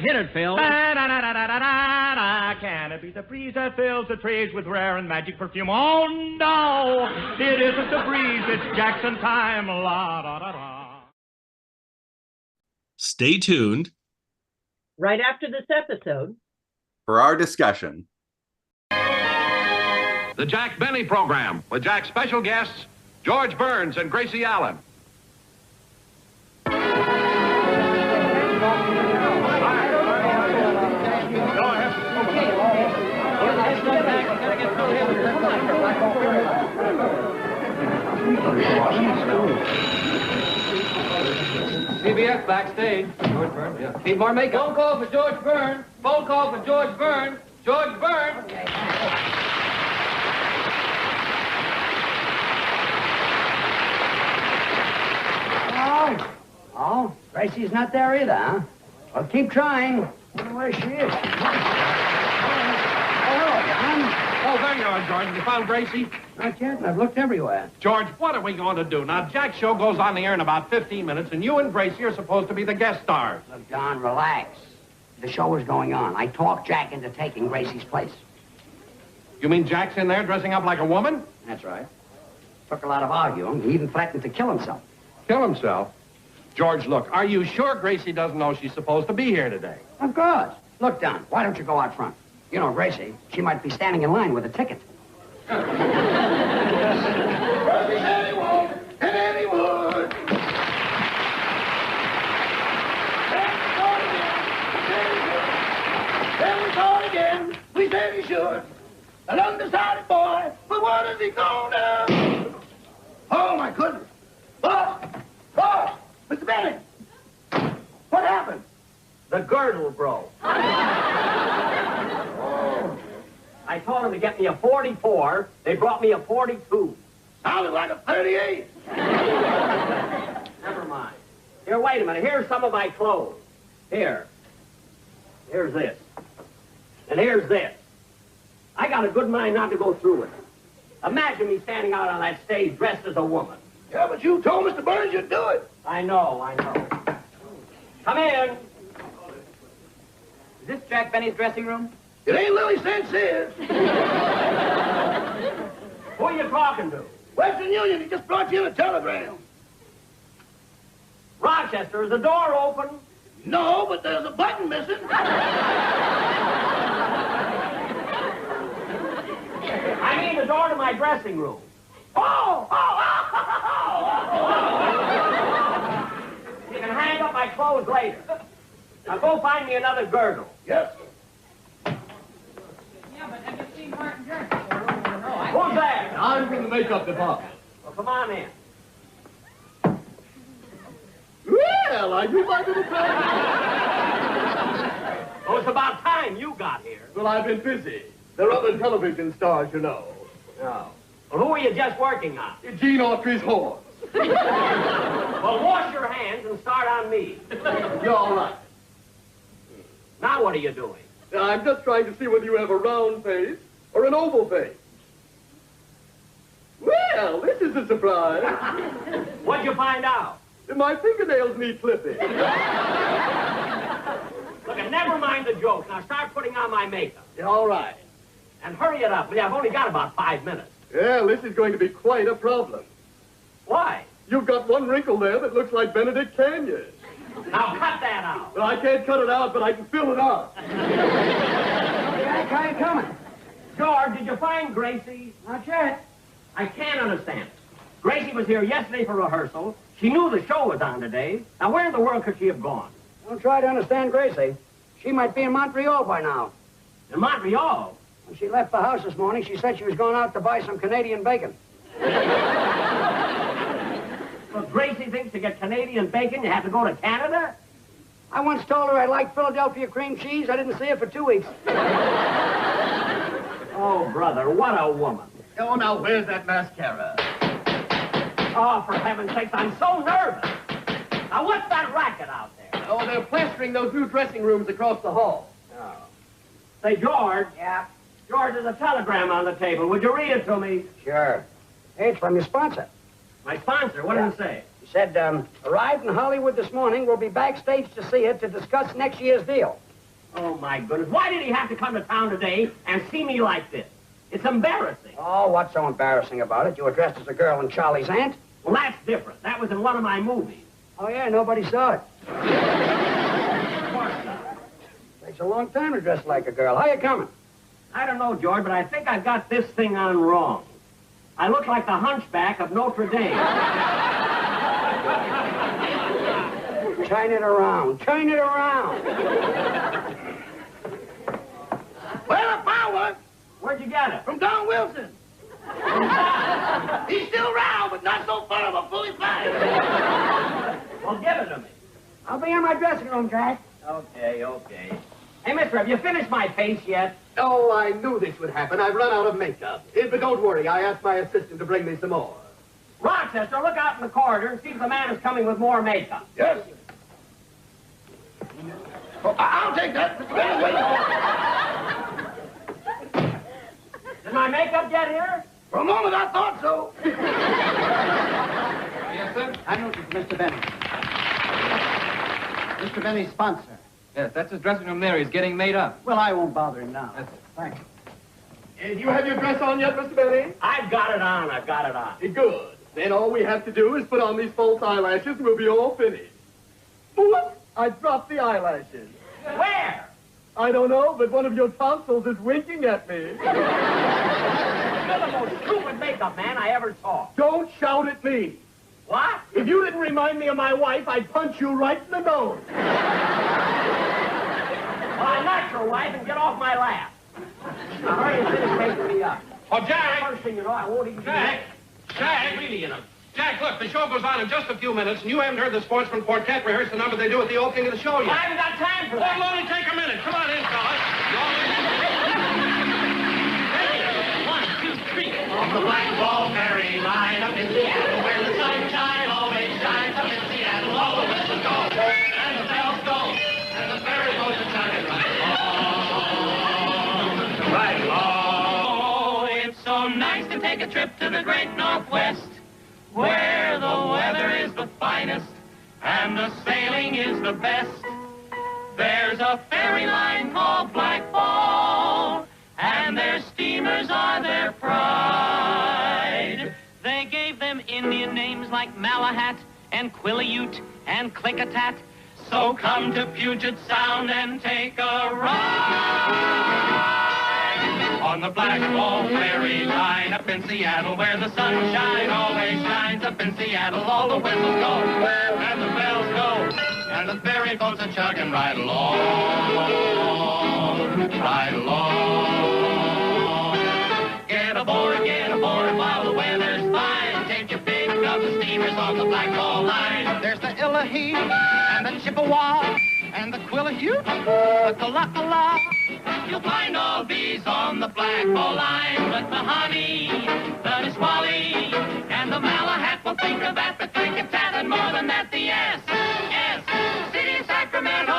Hit it, Phil. Can it be the breeze that fills the trees with rare and magic perfume? Oh, no, it isn't the breeze. It's Jackson time. La, da, da, da. Stay tuned. Right after this episode. For our discussion. The Jack Benny Program with Jack's special guests, George Burns and Gracie Allen. CBS backstage. George Burns, yeah. Need more makeup. Phone call for George Burns. Phone call for George Burns. George Burns. Oh, Gracie's not there either, huh? Well, keep trying. I don't know where she is. Oh, hello, John. Oh, there you are, George. You found Gracie? Not yet, and I've looked everywhere. George, what are we going to do? Now, Jack's show goes on the air in about 15 minutes, and you and Gracie are supposed to be the guest stars. Look, John, relax. The show is going on. I talked Jack into taking Gracie's place. You mean Jack's in there dressing up like a woman? That's right. Took a lot of arguing. He even threatened to kill himself. Kill himself? George, look, are you sure Gracie doesn't know she's supposed to be here today? Of course. Look, Don, why don't you go out front? You know, Gracie, she might be standing in line with a ticket. We said he should. An undecided boy, but what is he gonna do? Oh, my goodness. Boss! Boss! Mr. Bennett! What happened? The girdle broke. I told them to get me a 44. They brought me a 42. Sounded like a 38. Never mind. Here, wait a minute. Here's some of my clothes. Here. Here's this. And here's this. I got a good mind not to go through with it. Imagine me standing out on that stage dressed as a woman. Yeah, but you told Mr. Burns you'd do it. I know. Come in. Is this Jack Benny's dressing room? It ain't Lily St. Cyrs. Who are you talking to? Western Union, he just brought you in a telegram. Rochester, is the door open? No, but there's a button missing. I mean the door to my dressing room. Oh! You can hang up my clothes later. Now go find me another girdle. Yes. Yeah, but have you seen Martin Jerk? Who's there? I'm from the makeup department. Well, come on in. Well, are you my little friend? Oh, it's about time you got here. Well, I've been busy. They're other television stars, you know. No. Well, who are you just working on? Gene Autry's horse. Well, wash your hands and start on me. You're all right. Now what are you doing? I'm just trying to see whether you have a round face or an oval face. Well, this is a surprise. What'd you find out? My fingernails need clipping. Look, never mind the joke. Now start putting on my makeup. Yeah, all right. And hurry it up, will you? I've only got about 5 minutes. Well, this is going to be quite a problem. Why? You've got one wrinkle there that looks like Benedict Canyon. Now cut that out. Well, I can't cut it out, but I can fill it up. Jack, how you coming? George, did you find Gracie? Not yet. I can't understand it. Gracie was here yesterday for rehearsal. She knew the show was on today. Now, where in the world could she have gone? Don't try to understand Gracie. She might be in Montreal by now. In Montreal? When she left the house this morning, she said she was going out to buy some Canadian bacon. Well, Gracie thinks to get Canadian bacon, you have to go to Canada? I once told her I liked Philadelphia cream cheese. I didn't see her for 2 weeks. Oh, brother, what a woman. Oh, now, where's that mascara? Oh, for heaven's sakes, I'm so nervous. Now, what's that racket out there? Oh, they're plastering those new dressing rooms across the hall. Oh. Say, George. Yeah? George, there's a telegram on the table. Would you read it to me? Sure. Hey, it's from your sponsor. My sponsor? What did it say? He said, arrived in Hollywood this morning. We'll be backstage to see it to discuss next year's deal. Oh, my goodness. Why did he have to come to town today and see me like this? It's embarrassing. Oh, what's so embarrassing about it? You were dressed as a girl and Charlie's aunt? Well, that's different. That was in one of my movies. Oh, yeah, nobody saw it. Of course not. Takes a long time to dress like a girl. How you coming? I don't know, George, but I think I've got this thing on wrong. I look like the hunchback of Notre Dame. Turn it around. Turn it around. Well, I found one Where'd you get it? from Don Wilson. He's still round, but not so far of a fully fledged. Well, give it to me. I'll be in my dressing room, Jack. Okay, okay. Hey, mister, have you finished my face yet? Oh, I knew this would happen. I've run out of makeup. But don't worry, I asked my assistant to bring me some more. Rochester, look out in the corridor and see if the man is coming with more makeup. Yes. Oh, I'll take that. Did my makeup get here? For a moment, I thought so. Yes, sir? I noticed Mr. Benny. Mr. Benny's sponsor. Yes, that's his dressing room there. He's getting made up. Well, I won't bother him now. That's it. Thank you. Do you have your dress on yet, Mr. Benny? I've got it on. I've got it on. Good. Then all we have to do is put on these false eyelashes and we'll be all finished. What? I dropped the eyelashes. Where? I don't know, but one of your tonsils is winking at me. You're the most stupid makeup man I ever saw. Don't shout at me. What? If you didn't remind me of my wife, I'd punch you right in the nose. Well, I'm not your wife, and get off my lap. Now, hurry and finish making me up. Oh, Jack! First thing you know, I won't even... Jack! Jack! Really, you know. Jack, look, the show goes on in just a few minutes, and you haven't heard the Sportsman Quartet rehearse the number they do at the opening of the show I yet. haven't got time for Oh, that. it'll only take a minute. Come on in, fellas. One, two, three. On the Black Ball Ferry line up in Seattle, where the sunshine always shines up in Seattle, all the whistles go, and the bells go, and the ferry goes to chugging right along, right along. Oh, it's so nice to take a trip to the great Northwest, where the weather is the finest and the sailing is the best. There's a ferry line called Black Ball, and their steamers are their pride. They gave them Indian names like Malahat and Quileute and Klickitat. So come to Puget Sound and take a ride on the Black Ball Ferry line up in Seattle, where the sunshine always shines up in Seattle. All the whistles go and the bells go, and the ferry boats are chugging right along, right along. Get aboard while the weather's fine. Take your pick of the steamers on the Black Ball line. There's the Illahee and the Chippewa and the Quileute, the Kalakala. You'll find all these on the Black Ball line. But the honey, the Nisqually, and the Malahat will think of that, the Klickitat, and more than that, the S, City of Sacramento.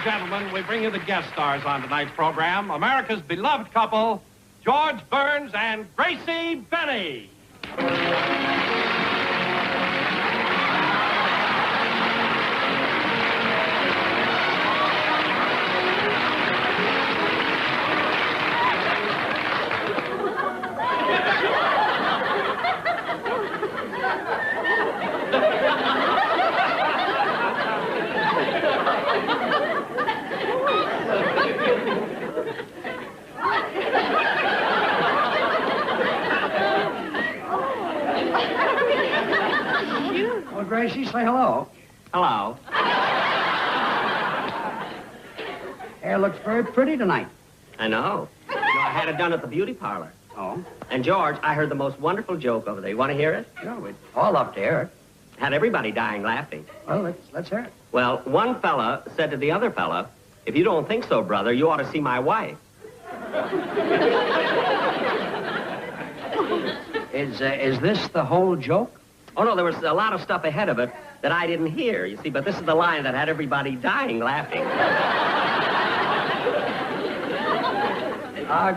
Gentlemen, we bring you the guest stars on tonight's program. America's beloved couple, George Burns and Gracie Benny. Well, Gracie, say hello. Hello. Hair looks very pretty tonight. I know. You know, I had it done at the beauty parlor. Oh? And, George, I heard the most wonderful joke over there. You want to hear it? Sure, we'd all love to hear it. Had everybody dying laughing. Well, let's hear it. Well, one fella said to the other fella, if you don't think so, brother, you ought to see my wife. Is this the whole joke? Oh, no, there was a lot of stuff ahead of it that I didn't hear, you see, but this is the line that had everybody dying laughing.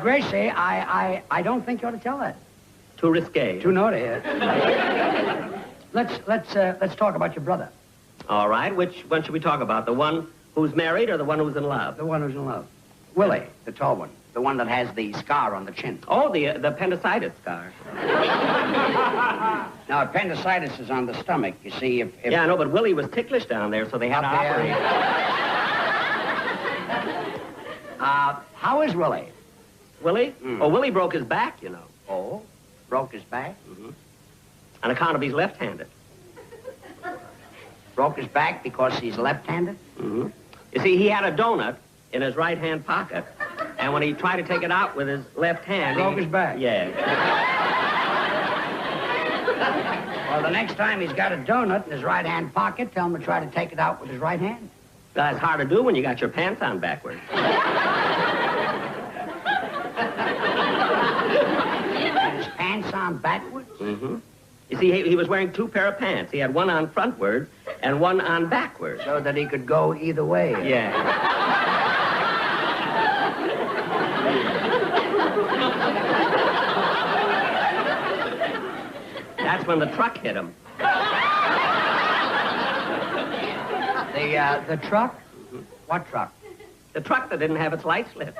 Gracie, I don't think you ought to tell that. Too risque. Too naughty. Let's talk about your brother. All right, which one should we talk about? The one who's married or the one who's in love? The one who's in love. Willie, the tall one. The one that has the scar on the chin. Oh, the appendicitis scar. Now, appendicitis is on the stomach. You see, if... Yeah, I know, but Willie was ticklish down there, so they had to operate. How is Willie? Willie? Oh, Willie broke his back, you know. Oh, broke his back? Mm-hmm. On account of he's left-handed. Broke his back because he's left-handed? Mm-hmm. You see, he had a donut in his right-hand pocket, and when he tried to take it out with his left hand... Broke his back? Yeah. Well, the next time he's got a donut in his right-hand pocket, tell him to try to take it out with his right hand. That's hard to do when you got your pants on backwards. His pants on backwards? Mm-hmm. You see, he was wearing two pair of pants. He had one on frontward and one on backward. So that he could go either way. Yeah. That's when the truck hit him. The truck? Mm-hmm. What truck? The truck that didn't have its light slit.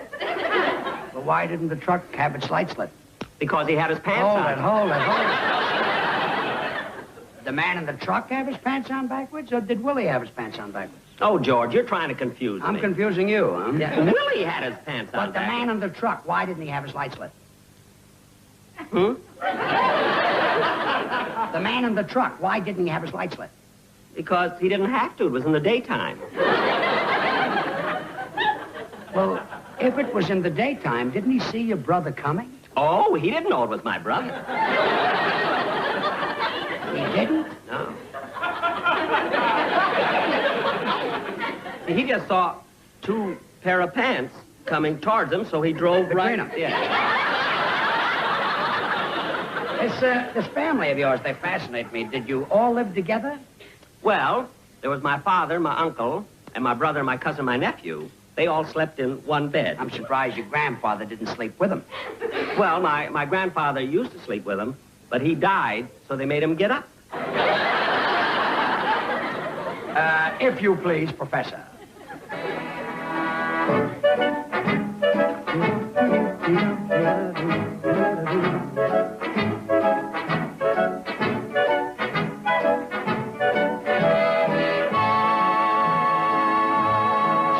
Well, why didn't the truck have its light slit? Because he had his pants on. Hold it. The man in the truck have his pants on backwards, or did Willie have his pants on backwards? Oh, George, you're trying to confuse me. I'm confusing you, huh? Yeah, Willie had his pants on But the man in the truck, why didn't he have his light slit? Hmm? The man in the truck, why didn't he have his light slit? Because he didn't have to. It was in the daytime. Well, if it was in the daytime, didn't he see your brother coming? Oh, he didn't know it was my brother. He didn't? No. He just saw two pair of pants coming towards him, so he drove Between right... them. Yeah. This family of yours, they fascinate me. Did you all live together? Well, there was my father, my uncle, and my brother, my cousin, my nephew. They all slept in one bed. I'm surprised your grandfather didn't sleep with him. Well, my grandfather used to sleep with him, but he died, so they made him get up. If you please, Professor.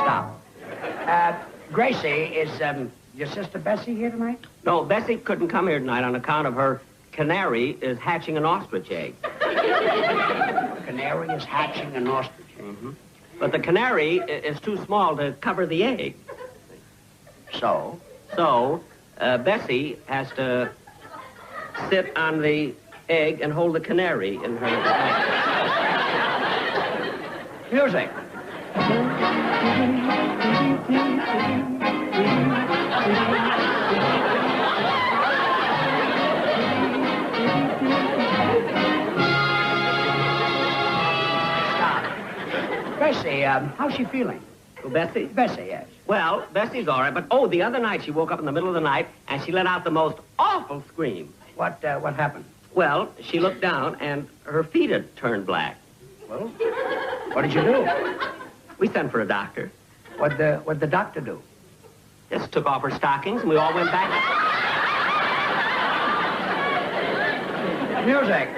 Stop. Gracie, is your sister Bessie here tonight? No, Bessie couldn't come here tonight on account of her canary is hatching an ostrich egg. Canary is hatching an ostrich. Mm-hmm. But the canary is too small to cover the egg. So? So, Bessie has to sit on the egg and hold the canary in her hand. Music. Bessie, how's she feeling? Oh, Bessie? Bessie, yes. Well, Bessie's all right, but, oh, the other night she woke up in the middle of the night and she let out the most awful scream. What happened? Well, she looked down and her feet had turned black. Well, what did you do? We sent for a doctor. What'd the doctor do? Just took off her stockings and we all went back. Music.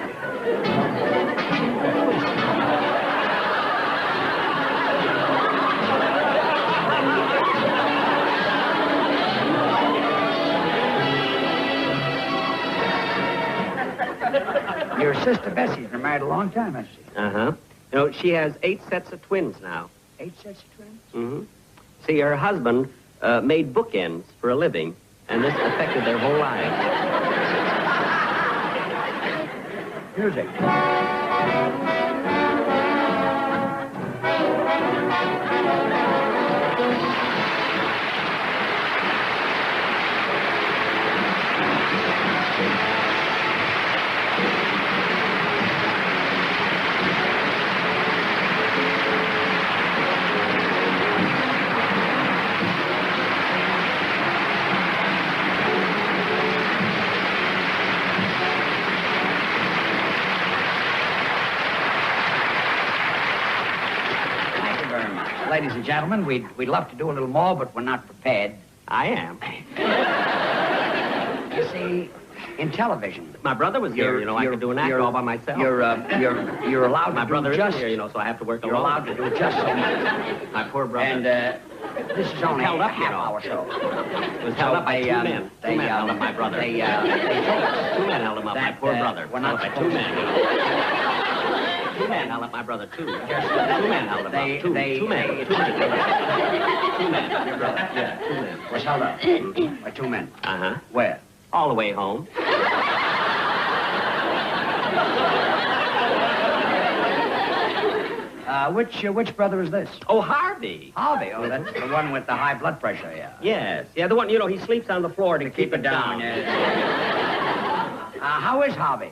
Your sister Bessie's been married a long time, hasn't she? Uh-huh. You know, she has 8 sets of twins now. 8 sets of twins? Mm-hmm. See, her husband made bookends for a living, and this affected their whole lives. Music. ladies and gentlemen, we'd love to do a little more, but we're not prepared. I am. You see, in television, My brother was here, I could do an act all by myself. you're allowed My to brother do isn't just. here, so I have to work You're alone. allowed to do just so much. My poor brother. And this is only held a up, half-hour show. It was held up by two men. Two men held up my brother. They told us Two men held him up, my that, poor brother. we're not Held up by supposed two to- men. Two men held up my brother, too. Two men held him up. Two men. Two men. Your brother. Yeah, 2 men. Was held up by 2 men. Uh-huh. Where? All the way home. Which brother is this? Oh, Harvey. Harvey. Oh, that's the one with the high blood pressure, yeah. Yes. Yeah, the one, he sleeps on the floor to keep it down. How is Harvey?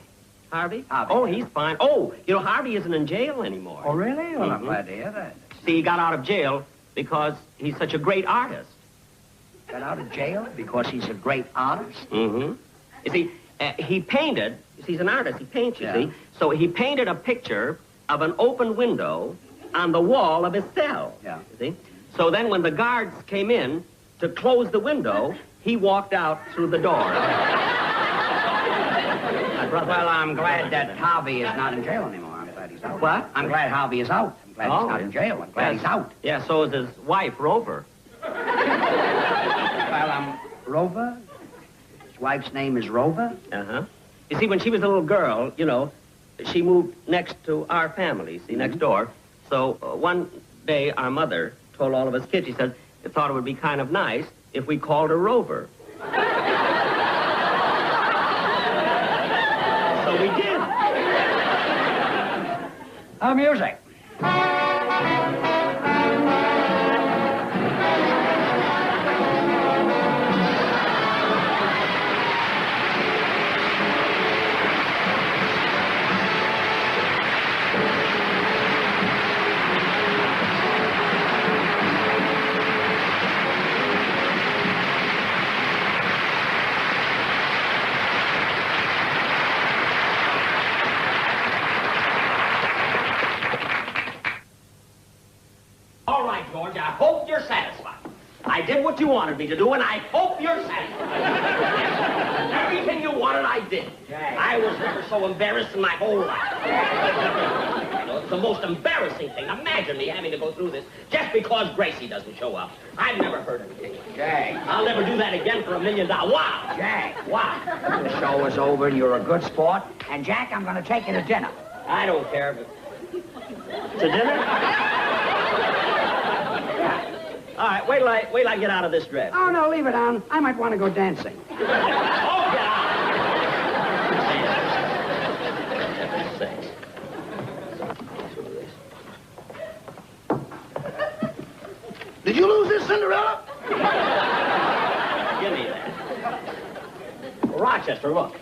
Harvey? Harvey. Oh, he's fine. Oh, Harvey isn't in jail anymore. Oh, really? Well, I'm glad to hear that. See, he got out of jail because he's such a great artist. Got out of jail because he's a great artist? Mm-hmm. You see, he painted, he's an artist, he paints, you Yeah. see. So he painted a picture of an open window on the wall of his cell. Yeah. You see? So then when the guards came in to close the window, he walked out through the door. My brother. Well, I'm glad that Harvey is not in jail anymore. I'm glad he's out. What? I'm glad Harvey is out. I'm glad he's not in jail. I'm glad Yes. he's out. Yeah, so is his wife, Rover. Well, Rover? His wife's name is Rover? Uh-huh. You see, when she was a little girl, she moved next to our family, see, next door. So one day, our mother told all of us kids, she said, they thought it would be kind of nice if we called her Rover. So we did. Music. All right, George, I hope you're satisfied. I did what you wanted me to do, and I hope you're satisfied. Everything you wanted, I did. I was never so embarrassed in my whole life. It's the most embarrassing thing. Imagine me having to go through this just because Gracie doesn't show up. I've never heard anything like that. Jack. I'll never do that again for $1 million. Wow. Jack. Wow. The show is over and you're a good sport. And, Jack, I'm going to take you to dinner. I don't care, but... To dinner? All right, wait till I get out of this dress. Oh, no, leave it on. I might want to go dancing. Oh, get out! Did you lose this Cinderella? Give me that. Rochester, look.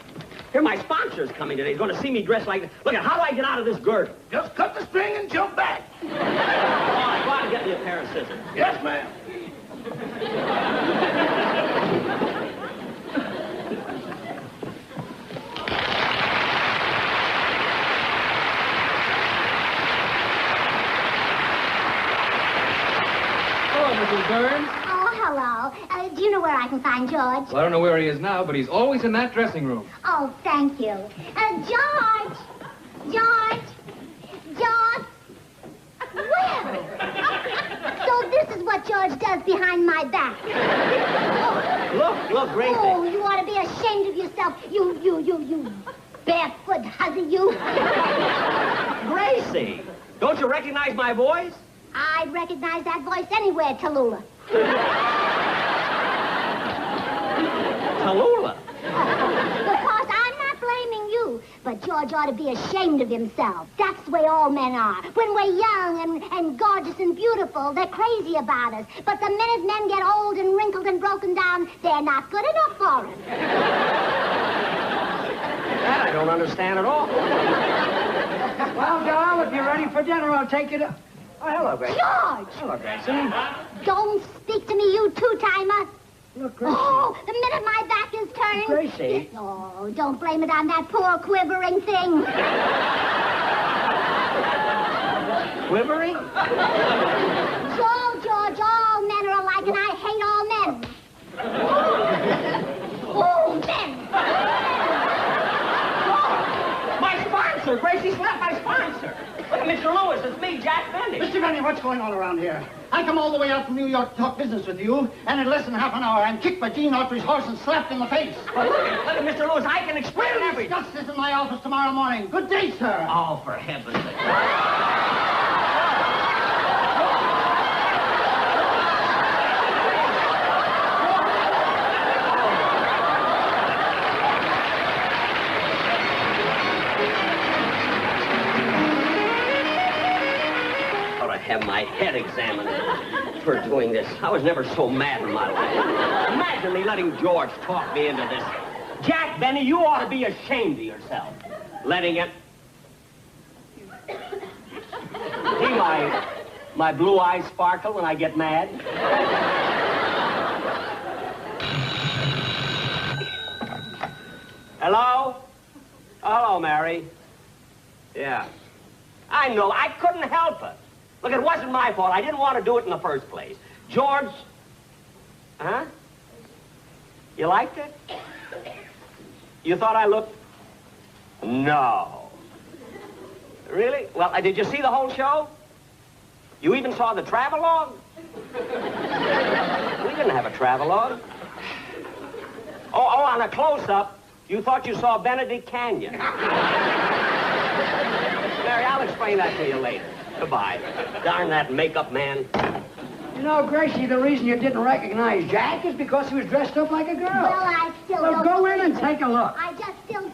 Here, my sponsor's coming today. He's going to see me dressed like this. Look, how do I get out of this girdle? Just cut the string and jump back. All right, go out and get me a pair of scissors. Yes, ma'am. Hello, Mrs. Burns. Oh, hello. Do you know where I can find George? Well, I don't know where he is now, but he's always in that dressing room. Oh, thank you. George! George! George! Well, so this is what George does behind my back. Look, Gracie. Oh, you ought to be ashamed of yourself. You barefoot hussy, you. Gracie, don't you recognize my voice? I'd recognize that voice anywhere, Tallulah. Tallulah. Because I'm not blaming you, but George ought to be ashamed of himself. That's the way all men are. When we're young and gorgeous and beautiful, they're crazy about us. But the minute men get old and wrinkled and broken down, they're not good enough for us. That I don't understand at all. Well, doll, if you're ready for dinner, I'll take you to... Oh, hello, Gracie. George! Hello, Gracie. Don't speak to me, you two-timer. Look, Gracie. Oh, the minute my back is turned... Gracie. Oh, don't blame it on that poor quivering thing. Quivering? So, George, all men are alike, and I hate all men. Oh, men! My sponsor! Gracie slapped my sponsor! Look at Mr. Lewis, it's me, Jack Benny. Mr. Benny, what's going on around here? I come all the way out from New York to talk business with you, and in less than half an hour, I'm kicked by Gene Autry's horse and slapped in the face. Look at Mr. Lewis, I can explain We'll everything. discuss this in my office tomorrow morning. Good day, sir. Oh, for heaven's sake. Have my head examined for doing this. I was never so mad in my life. Imagine me letting George talk me into this. Jack Benny, you ought to be ashamed of yourself. Letting it... See my blue eyes sparkle when I get mad? Hello? Hello, Mary. Yeah. I know. I couldn't help it. Look, it wasn't my fault. I didn't want to do it in the first place. George... Huh? You liked it? You thought I looked... No. Really? Well, did you see the whole show? You even saw the travelogue? We didn't have a travelogue. Oh, on a close-up, you thought you saw Benedict Canyon. Mary, I'll explain that to you later. Goodbye. Darn that makeup man. You know, Gracie, the reason you didn't recognize Jack is because he was dressed up like a girl. Well, I still Well, don't go in believe and take a look. I just still...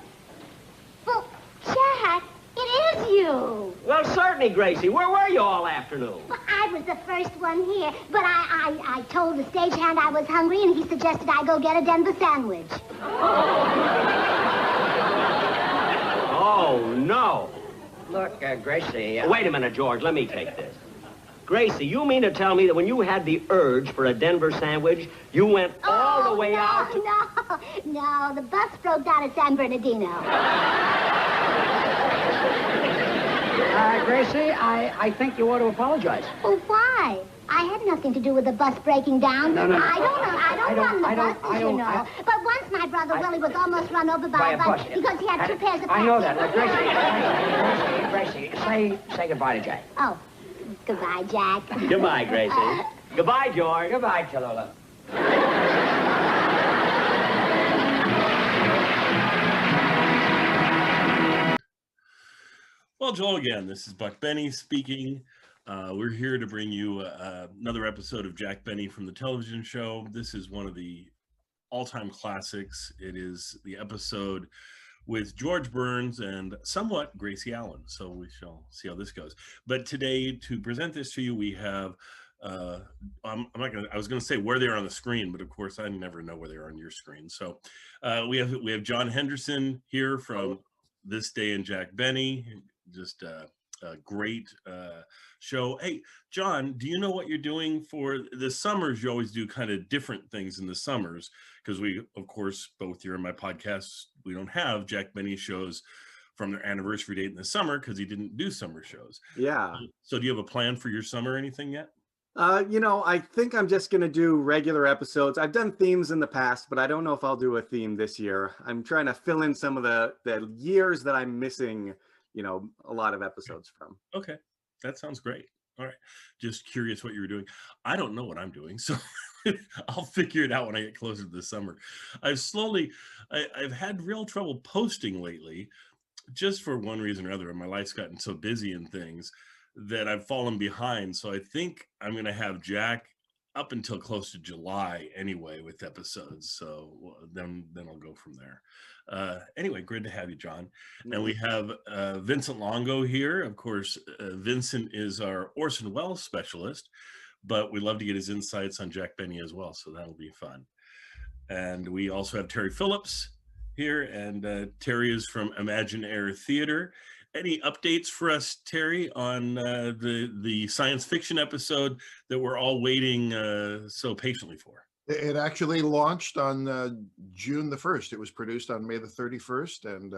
Well, Jack, it is you. Well, certainly, Gracie. Where were you all afternoon? Well, I was the first one here, but I told the stagehand I was hungry, and he suggested I go get a Denver sandwich. Oh, no. Look, Gracie... Wait a minute, George. Let me take this. Gracie, you mean to tell me that when you had the urge for a Denver sandwich, you went all the way out to... No, the bus broke down at San Bernardino. Gracie, I think you ought to apologize. Well, why? I had nothing to do with the bus breaking down. No. I don't run the buses, you know. But once my brother Willie was almost run over by a bus because he had two pairs of pants. I know that. Gracie, say goodbye to Jack. Oh, goodbye, Jack. Goodbye, Gracie. Goodbye, George. Goodbye, Tallulah. Well, Joel, again, this is Buck Benny speaking. We're here to bring you another episode of Jack Benny from the television show. This is one of the all-time classics. It is the episode with George Burns and somewhat Gracie Allen. So we shall see how this goes. But today, to present this to you, we have, I was gonna say where they are on the screen, but of course I never know where they are on your screen. So we have John Henderson here from This Day in Jack Benny. Just a great show. Hey, John, do you know what you're doing for the summers? You always do kind of different things in the summers because we, of course, both here in my podcast, we don't have Jack Benny shows from their anniversary date in the summer because he didn't do summer shows. Yeah. So do you have a plan for your summer or anything yet? I think I'm just going to do regular episodes. I've done themes in the past, but I don't know if I'll do a theme this year. I'm trying to fill in some of the years that I'm missing, a lot of episodes from. Okay. That sounds great. All right. Just curious what you were doing. I don't know what I'm doing, so I'll figure it out when I get closer to the summer. I've had real trouble posting lately, just for one reason or other. My life's gotten so busy and things that I've fallen behind. So I think I'm going to have Jack up until close to July anyway with episodes. So then I'll go from there. Anyway, great to have you, John. And we have Vincent Longo here. Of course, Vincent is our Orson Welles specialist, but we'd love to get his insights on Jack Benny as well. So that'll be fun. And we also have Terry Phillips here, and Terry is from Imagine Air Theater. Any updates for us, Terry, on the science fiction episode that we're all waiting so patiently for? It actually launched on June the 1st. It was produced on May the 31st, and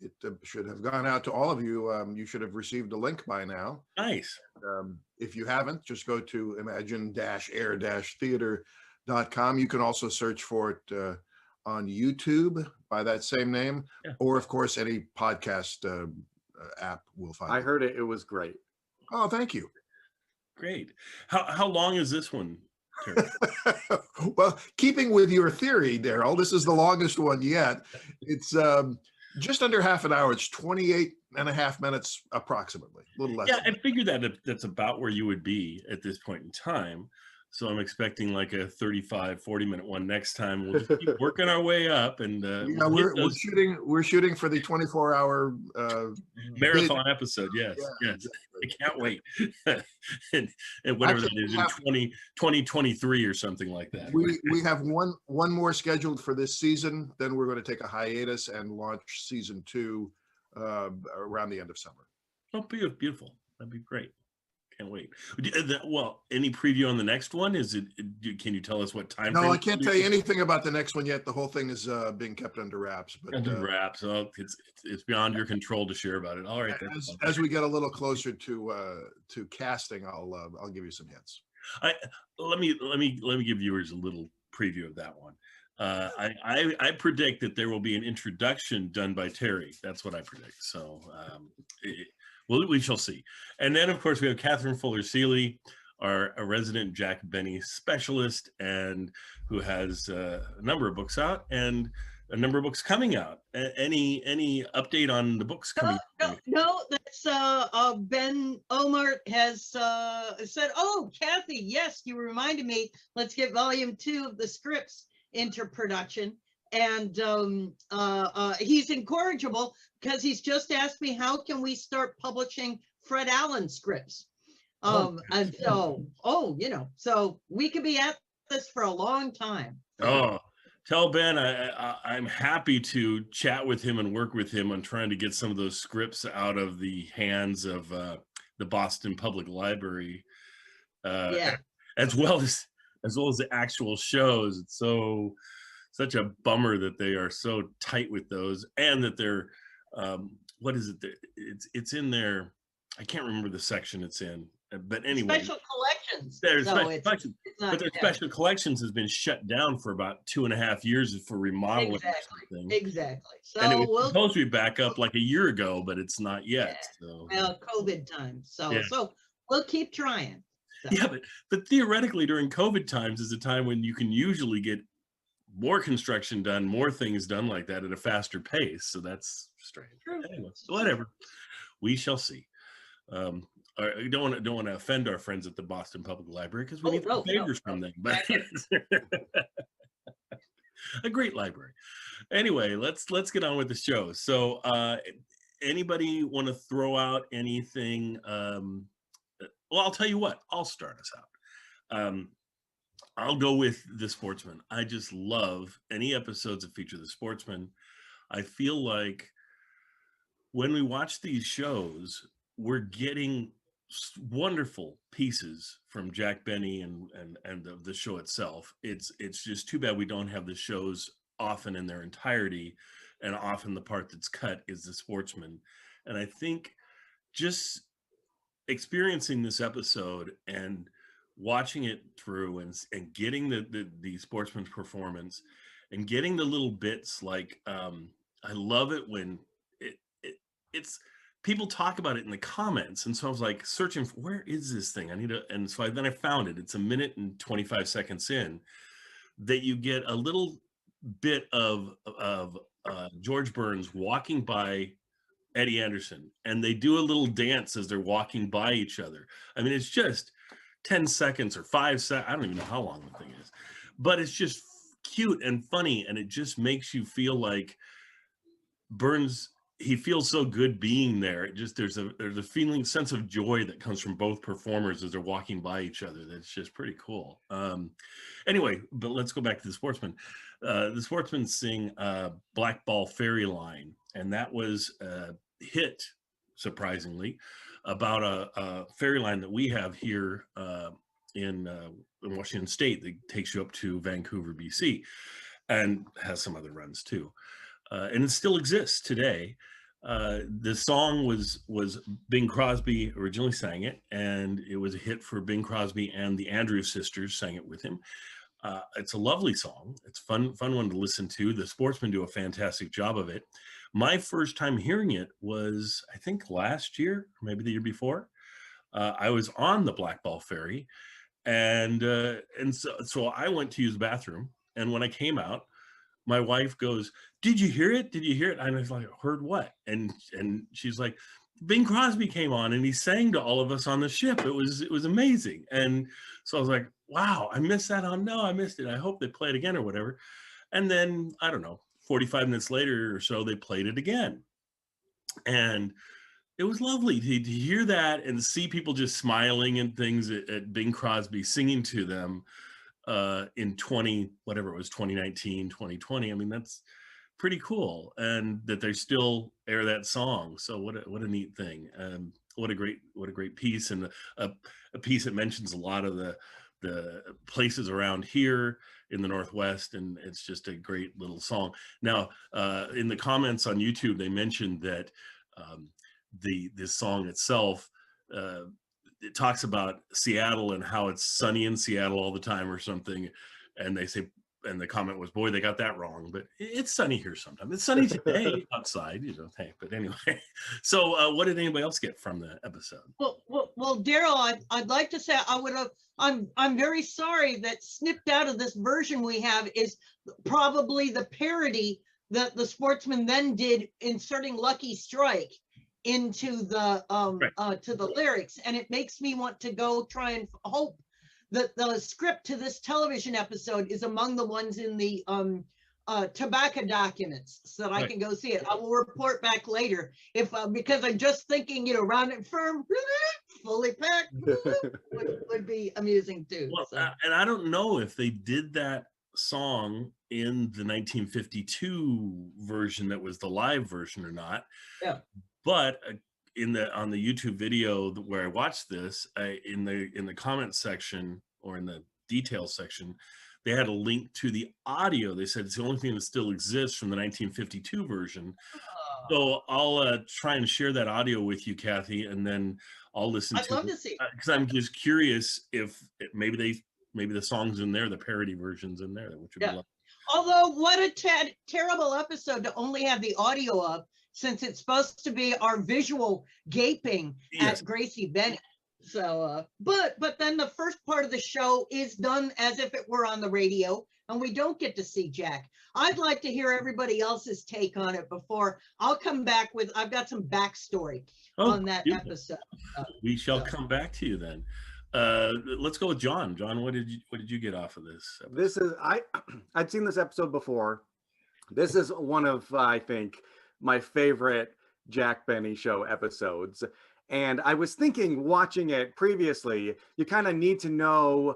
it should have gone out to all of you. You should have received a link by now. Nice. If you haven't, just go to imagine-air-theater.com. You can also search for it on YouTube by that same name, or of course, any podcast app will find it. I heard it. It was great. Oh, thank you. Great. How long is this one? Well, keeping with your theory, Daryl, this is the longest one yet. It's just under half an hour. It's 28 and a half minutes approximately, a little less. Yeah, I figured that's about where you would be at this point in time. So I'm expecting like a 35, 40-minute one next time. We'll just keep working our way up, and we're shooting for the 24-hour marathon episode. Yes, yes. I can't wait. and whatever that is, in 2023 or something like that. We have one more scheduled for this season. Then we're going to take a hiatus and launch season 2 around the end of summer. Oh, beautiful. That'd be great. Can't wait. Well, any preview on the next one? Can you tell us what time? No, I can't tell you anything about the next one yet. The whole thing is being kept under wraps. But under wraps. Oh, it's beyond your control to share about it. All right. As we get a little closer to casting, I'll give you some hints. Let me give viewers a little preview of that one. I predict that there will be an introduction done by Terry. That's what I predict. So well, we shall see. And then, of course, we have Catherine Fuller-Seeley, our resident Jack Benny specialist, and who has a number of books out and a number of books coming out. Any update on the books coming out? No, that's Ben Omart has said, oh, Kathy, yes, you reminded me. Let's get volume 2 of the scripts into production. And he's incorrigible because he's just asked me, how can we start publishing Fred Allen scripts? And so, so we could be at this for a long time. Oh, tell Ben I'm happy to chat with him and work with him on trying to get some of those scripts out of the hands of the Boston Public Library, as well as the actual shows. It's such a bummer that they are so tight with those, and that they're what is it? It's in there. I can't remember the section it's in, but anyway, special collections. There's special collections, but their special collections has been shut down for about 2.5 years for remodeling. Exactly. So and it was supposed to be back up like a year ago, but it's not yet. Yeah. So well, COVID time. So we'll keep trying. So. Yeah, but theoretically during COVID times is a time when you can usually get more construction done, more things done like that at a faster pace. So that's strange. Anyway, so whatever, we shall see. I don't want to offend our friends at the Boston Public Library because we need favors from them. But a great library. Anyway, let's get on with the show. So, anybody want to throw out anything? Well, I'll tell you what. I'll start us out. I'll go with The Sportsman. I just love any episodes that feature The Sportsman. I feel like when we watch these shows, we're getting wonderful pieces from Jack Benny and the show itself. It's just too bad we don't have the shows often in their entirety, and often the part that's cut is The Sportsman. And I think just experiencing this episode and watching it through and getting the Sportsman's performance and getting the little bits like I love it when it's people talk about it in the comments, and so I was like searching for where is this thing, and so then I found it. It's 1 minute and 25 seconds in that you get a little bit of George Burns walking by Eddie Anderson, and they do a little dance as they're walking by each other. I mean, it's just 10 seconds or 5 seconds. I don't even know how long the thing is, but it's just cute and funny, and it just makes you feel like Burns, he feels so good being there. It just there's a feeling, sense of joy that comes from both performers as they're walking by each other. That's just pretty cool. Anyway, but let's go back to The Sportsman. The Sportsman sing Black Ball Fairy Line, and that was a hit, surprisingly, about a fairy line that we have here in Washington State that takes you up to Vancouver, BC, and has some other runs too. And it still exists today. The song was Bing Crosby originally sang it, and it was a hit for Bing Crosby, and the Andrews sisters sang it with him. It's a lovely song. It's fun one to listen to. The Sportsmen do a fantastic job of it. My first time hearing it was, I think, last year, or maybe the year before. I was on the Blackball Ferry, and so I went to use the bathroom, and when I came out, my wife goes, "Did you hear it? Did you hear it?" And I was like, "Heard what?" And she's like, "Bing Crosby came on and he sang to all of us on the ship. It was amazing." And so I was like, "Wow, I missed that on. No, I missed it. I hope they play it again or whatever." And then I don't know, 45 minutes later or so, they played it again, and it was lovely to hear that and see people just smiling and things at Bing Crosby singing to them in 2019, 2020. I mean, that's pretty cool, and that they still air that song. So what a neat thing. What a great piece, and a piece that mentions a lot of the places around here in the Northwest, and it's just a great little song. Now, in the comments on YouTube, they mentioned that this song itself, it talks about Seattle and how it's sunny in Seattle all the time or something, and they say, and the comment was, "Boy, they got that wrong." But it's sunny here sometimes. It's sunny today outside, hey, but anyway. So what did anybody else get from the episode? Well, Daryl, I'd like to say I'm very sorry that snipped out of this version we have is probably the parody that the Sportsmen then did, inserting Lucky Strike into the to the lyrics, and it makes me want to go try and hope that the script to this television episode is among the ones in the tobacco documents, so that I can go see it. I will report back later if because I'm just thinking, round and firm, fully packed would be amusing too. Well, So. And I don't know if they did that song in the 1952 version that was the live version or not. Yeah. But on the YouTube video where I watched this, in the comment section, or in the details section, they had a link to the audio. They said it's the only thing that still exists from the 1952 version. So I'll try and share that audio with you, Kathy, and then I'll listen I'd love to see, because I'm just curious if maybe the songs in there, the parody versions in there, which would be lovely. Although what a terrible episode to only have the audio of, since it's supposed to be our visual gaping at Gracie Bennett. So, but then the first part of the show is done as if it were on the radio, and we don't get to see Jack. I'd like to hear everybody else's take on it before I'll come back with, I've got some backstory on that episode. We shall come back to you then. Let's go with John. John, what did you get off of this episode? This is I'd seen this episode before. This is one of, I think, my favorite Jack Benny Show episodes. And I was thinking, watching it previously, you kind of need to know,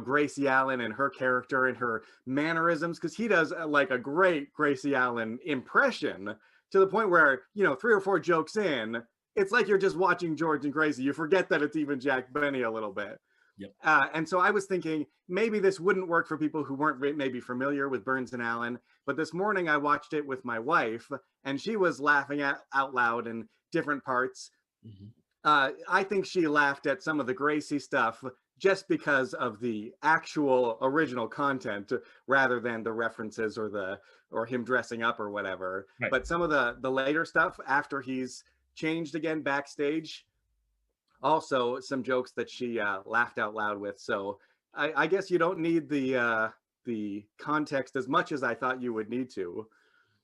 Gracie Allen and her character and her mannerisms, because he does like a great Gracie Allen impression, to the point where, 3 or 4 jokes in, it's like you're just watching George and Gracie. You forget that it's even Jack Benny a little bit. Yep. And so I was thinking maybe this wouldn't work for people who weren't maybe familiar with Burns and Allen. But this morning I watched it with my wife, and she was laughing out loud in different parts. Mm-hmm. I think she laughed at some of the Gracie stuff just because of the actual original content, rather than the references or him dressing up or whatever. Right. But some of the later stuff after he's changed again backstage, also some jokes that she laughed out loud with. So I guess you don't need the context as much as I thought you would need to.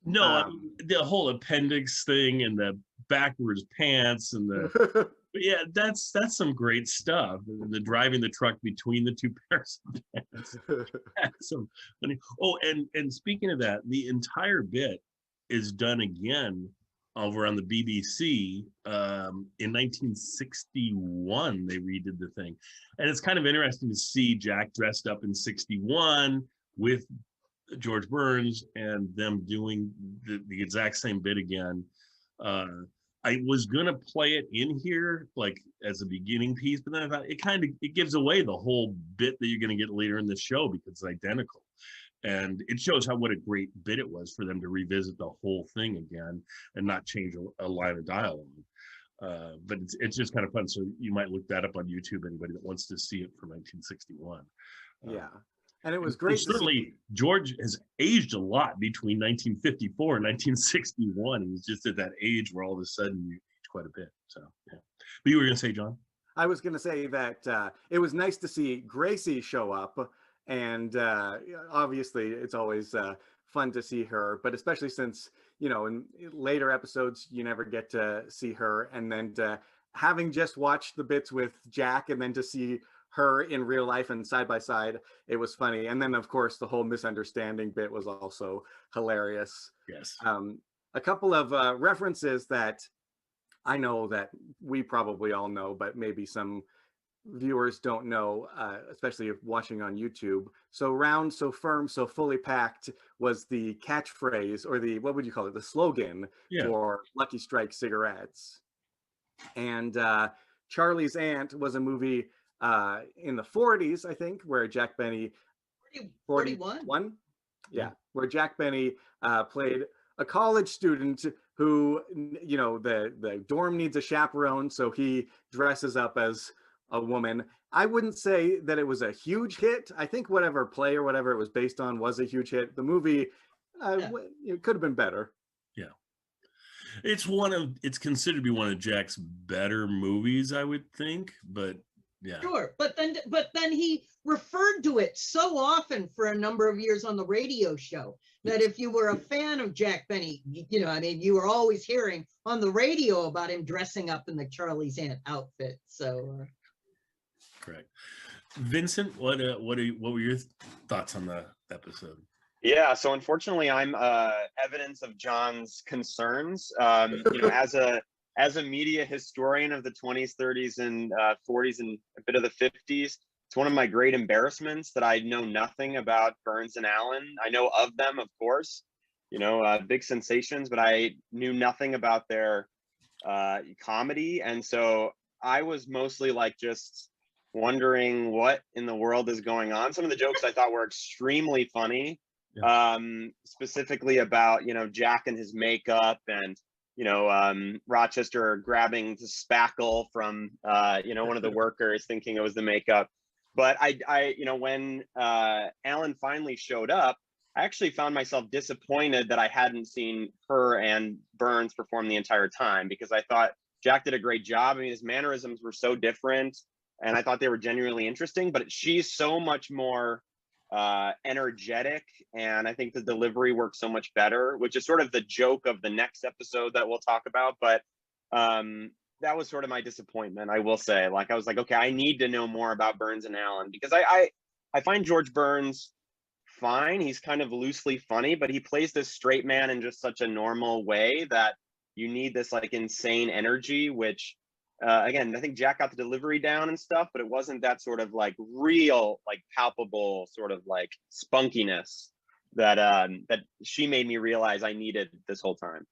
No, I mean, the whole appendix thing and the backwards pants and the yeah, that's some great stuff. The driving the truck between the 2 pairs of pants. That's some funny. Oh, and speaking of that, the entire bit is done again over on the BBC in 1961. They redid the thing, and it's kind of interesting to see Jack dressed up in 61 with George Burns and them doing the exact same bit again. I was gonna play it in here like as a beginning piece, but then I thought it gives away the whole bit that you're gonna get later in the show because it's identical. And it shows what a great bit it was for them to revisit the whole thing again and not change a line of dialogue. But it's just kind of fun. So you might look that up on YouTube, anybody that wants to see it from 1961. Yeah. And it was great. Certainly, George has aged a lot between 1954 and 1961. He was just at that age where all of a sudden you age quite a bit. So, yeah. But you were going to say, John? I was going to say that it was nice to see Gracie show up. And obviously, it's always fun to see her, but especially since, you know, in later episodes, you never get to see her. And then having just watched the bits with Jack and then to see her in real life and side by side, it was funny. And then, of course, the whole misunderstanding bit was also hilarious. Yes. A couple of references that I know that we probably all know, but maybe some viewers don't know, especially if watching on YouTube. So round, so firm, so fully packed was the catchphrase, or the, what would you call it? The slogan for Lucky Strike cigarettes. And Charlie's Aunt was a movie in the 40s, I think, where Jack Benny 41? Yeah, where Jack Benny played a college student who, you know, the dorm needs a chaperone, so he dresses up as a woman. I wouldn't say that it was a huge hit. I think whatever play or whatever it was based on was a huge hit. The movie, it could have been better. Yeah. It's considered to be one of Jack's better movies, I would think, but yeah. Sure, but then he referred to it so often for a number of years on the radio show that if you were a fan of Jack Benny, you know, I mean, you were always hearing on the radio about him dressing up in the Charlie's Aunt outfit. So, correct. Vincent, what were your thoughts on the episode? Yeah, so unfortunately, I'm evidence of John's concerns. You know, as a media historian of the 20s, 30s, and 40s, and a bit of the 50s, it's one of my great embarrassments that I know nothing about Burns and Allen. I know of them, of course, you know, big sensations, but I knew nothing about their comedy. And so I was mostly like just wondering what in the world is going on. Some of the jokes I thought were extremely funny, specifically about, you know, Jack and his makeup, and you know, Rochester grabbing the spackle from, you know, one of the workers thinking it was the makeup. But I you know, when Alan finally showed up, I actually found myself disappointed that I hadn't seen her and Burns perform the entire time, because I thought Jack did a great job. I mean, his mannerisms were so different, and I thought they were genuinely interesting, but she's so much more energetic, and I think the delivery works so much better, which is sort of the joke of the next episode that we'll talk about. But that was sort of my disappointment, I will say. Like, I was like, okay, I need to know more about Burns and Allen, because I find George Burns fine. He's kind of loosely funny, but he plays this straight man in just such a normal way that you need this like insane energy, which again, I think Jack got the delivery down and stuff, but it wasn't that sort of like real, like palpable sort of like spunkiness that that she made me realize I needed this whole time.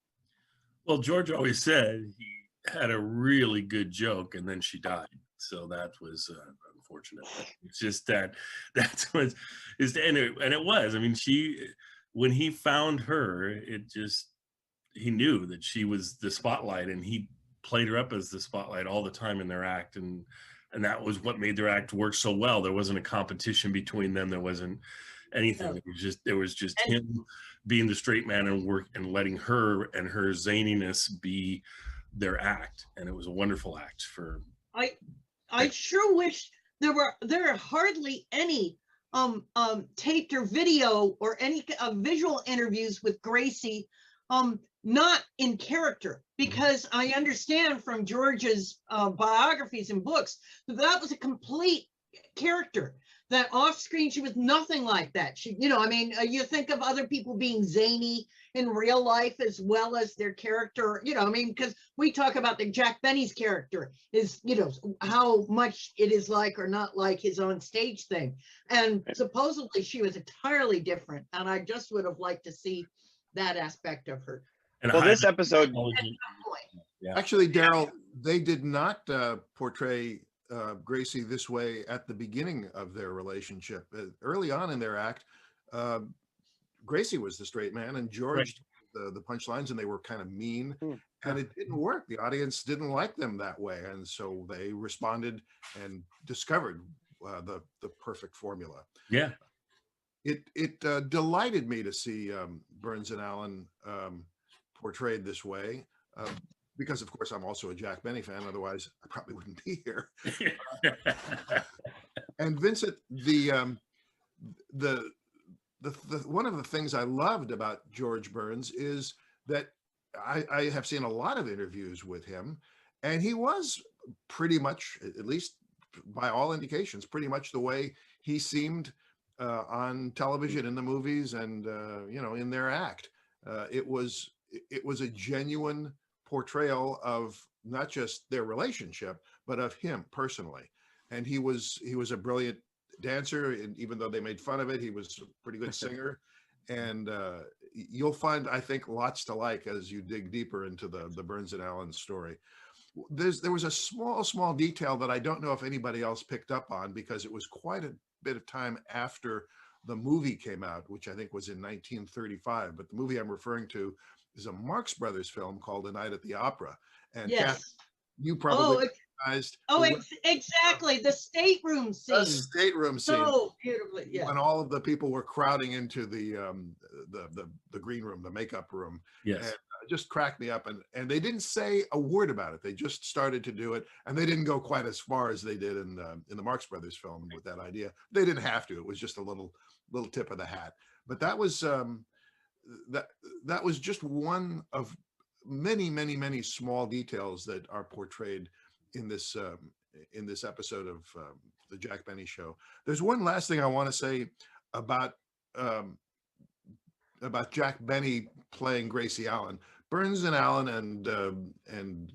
Well, George always said he had a really good joke, and then she died. So that was unfortunate. It's just that was, and it was. I mean, when he found her, he knew that she was the spotlight, and he played her up as the spotlight all the time in their act, and that was what made their act work so well. There wasn't a competition between them. There wasn't anything. It was just him being the straight man and letting her and her zaniness be their act, and it was a wonderful act. I sure wish there are hardly any taped or video or any visual interviews with Gracie not in character, because I understand from George's biographies and books that was a complete character, that off screen she was nothing like that. She, you know, I mean, you think of other people being zany in real life as well as their character, you know, I mean, because we talk about the Jack Benny's character is, you know, how much it is like or not like his on stage thing, and supposedly she was entirely different, and I just would have liked to see that aspect of her. Well, this episode, actually, Daryl, they did not portray Gracie this way at the beginning of their relationship. Early on in their act, Gracie was the straight man and George the punchlines, and they were kind of mean, and it didn't work. The audience didn't like them that way, and so they responded and discovered the perfect formula. Yeah. It delighted me to see Burns and Allen portrayed this way, because of course I'm also a Jack Benny fan. Otherwise, I probably wouldn't be here. And Vincent, the one of the things I loved about George Burns is that I have seen a lot of interviews with him, and he was pretty much, at least by all indications, pretty much the way he seemed on television, in the movies, and in their act. It was a genuine portrayal of not just their relationship, but of him personally. And he was a brilliant dancer, and even though they made fun of it, he was a pretty good singer. And you'll find, I think, lots to like as you dig deeper into the Burns and Allen story. There was a small detail that I don't know if anybody else picked up on, because it was quite a bit of time after the movie came out, which I think was in 1935. But the movie I'm referring to is a Marx Brothers film called A Night at the Opera. And Yes. Kath, you probably recognized. Exactly. The stateroom scene. The stateroom scene. So beautifully, yeah. When all of the people were crowding into the green room, the makeup room. Yes. And it just cracked me up. And they didn't say a word about it. They just started to do it. And they didn't go quite as far as they did in the Marx Brothers film with that idea. They didn't have to. It was just a little tip of the hat. But that was that was just one of many small details that are portrayed in this episode of the Jack Benny Show. There's one last thing I want to say about Jack Benny playing Gracie Allen. Burns and Allen and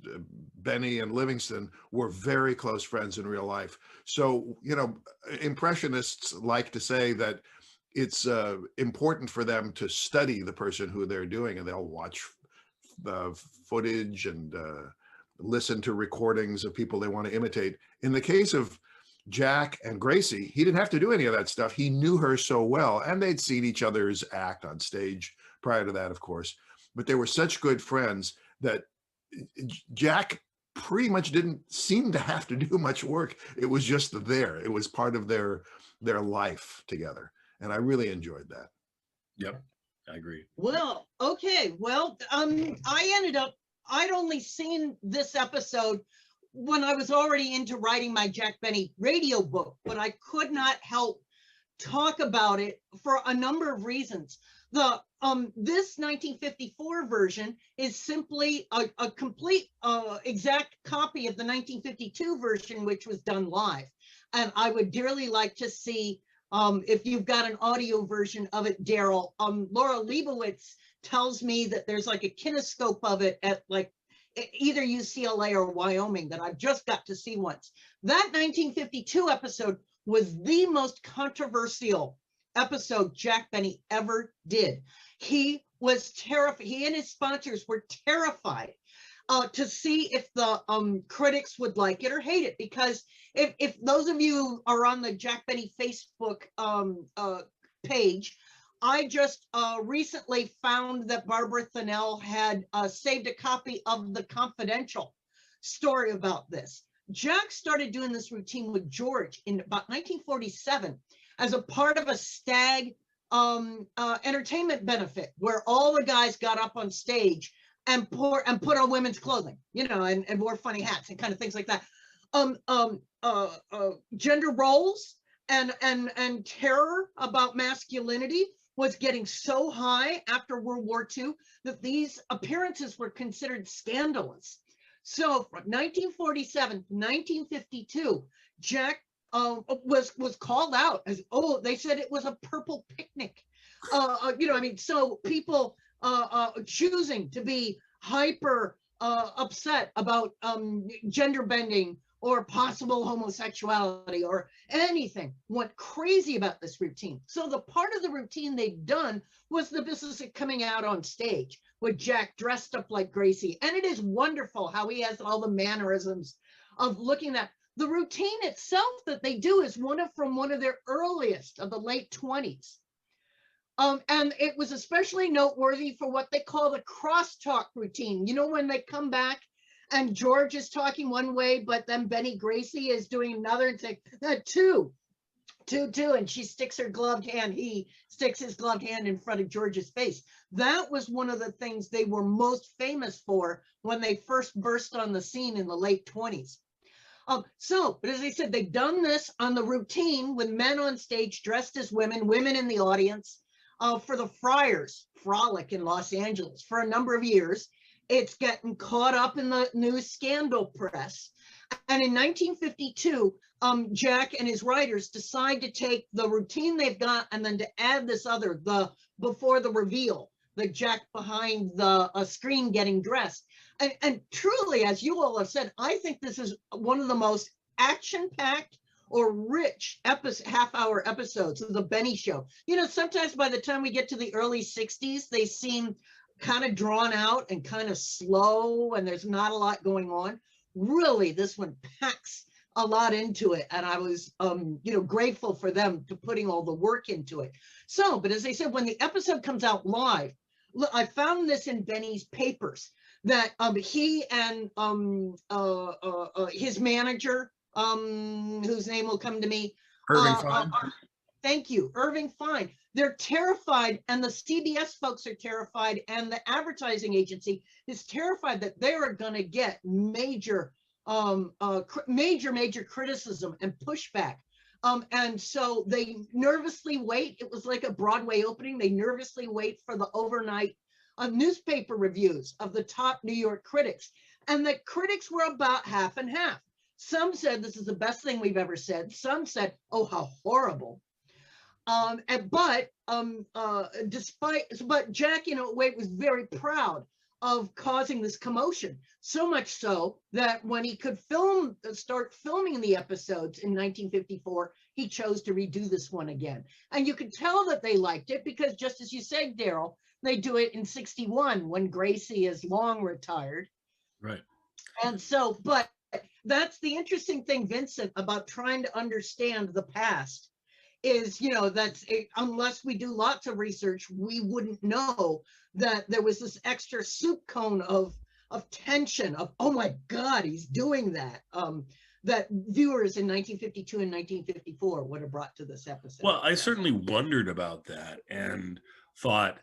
Benny and Livingston were very close friends in real life. So, impressionists like to say that it's important for them to study the person who they're doing, and they'll watch the footage and listen to recordings of people they want to imitate. In the case of Jack and Gracie, he didn't have to do any of that stuff. He knew her so well, and they'd seen each other's act on stage prior to that, of course. But they were such good friends that Jack pretty much didn't seem to have to do much work. It was just there. It was part of their life together. And I really enjoyed that. Yep, I agree. Well, okay. Well, I'd only seen this episode when I was already into writing my Jack Benny radio book, but I could not help talk about it for a number of reasons. This 1954 version is simply a complete exact copy of the 1952 version, which was done live. And I would dearly like to see, if you've got an audio version of it, Daryl. Laura Leibowitz tells me that there's like a kinescope of it at like either UCLA or Wyoming that I've just got to see once. That 1952 episode was the most controversial episode Jack Benny ever did. He was terrified. He and his sponsors were terrified to see if the critics would like it or hate it, because if those of you are on the Jack Benny Facebook page, I just recently found that Barbara Thinnell had saved a copy of the confidential story about this. Jack started doing this routine with George in about 1947 as a part of a stag entertainment benefit, where all the guys got up on stage and put on women's clothing, and wore funny hats and kind of things like that. Gender roles and terror about masculinity was getting so high after World War II that these appearances were considered scandalous. So from 1947 to 1952, Jack was called out as, they said it was a purple picnic. So people choosing to be hyper upset about gender bending or possible homosexuality or anything, went crazy about this routine. So the part of the routine they'd done was the business of coming out on stage with Jack dressed up like Gracie. And it is wonderful how he has all the mannerisms of looking at the routine itself that they do is from one of their earliest of the late 20s. And it was especially noteworthy for what they call the crosstalk routine. You know, when they come back and George is talking one way, but then Benny Gracie is doing another and saying, two, and she sticks her gloved hand, he sticks his gloved hand in front of George's face. That was one of the things they were most famous for when they first burst on the scene in the late 20s. But as I said, they've done this on the routine with men on stage dressed as women, women in the audience, for the Friars Frolic in Los Angeles for a number of years. It's getting caught up in the new scandal press. And in 1952, Jack and his writers decide to take the routine they've got and then to add this other, the before the reveal, the Jack behind the screen getting dressed. And truly, as you all have said, I think this is one of the most action-packed or rich half-hour episodes of the Benny Show. You know, sometimes by the time we get to the early 60s, they seem kind of drawn out and kind of slow, and there's not a lot going on. Really, this one packs a lot into it, and I was, you know, grateful for them to putting all the work into it. So, but as I said, when the episode comes out live, look, I found this in Benny's papers that he and his manager, whose name will come to me, Irving Fine. Thank you, Irving Fine. They're terrified, and the CBS folks are terrified, and the advertising agency is terrified that they are going to get major criticism and pushback. And so they nervously wait. It was like a Broadway opening. They nervously wait for the overnight newspaper reviews of the top New York critics. And the critics were about half and half. Some said this is the best thing we've ever said. Some said, oh, how horrible. But Jack, in a way, was very proud of causing this commotion, so much so that when he could start filming the episodes in 1954, he chose to redo this one again. And you could tell that they liked it because, just as you said, Daryl, they do it in 61 when Gracie is long retired. Right. And so, but that's the interesting thing, Vincent, about trying to understand the past is, you know, unless we do lots of research, we wouldn't know that there was this extra soup cone of tension of, oh my God, he's doing that, that viewers in 1952 and 1954 would have brought to this episode. Well, I certainly wondered about that and thought,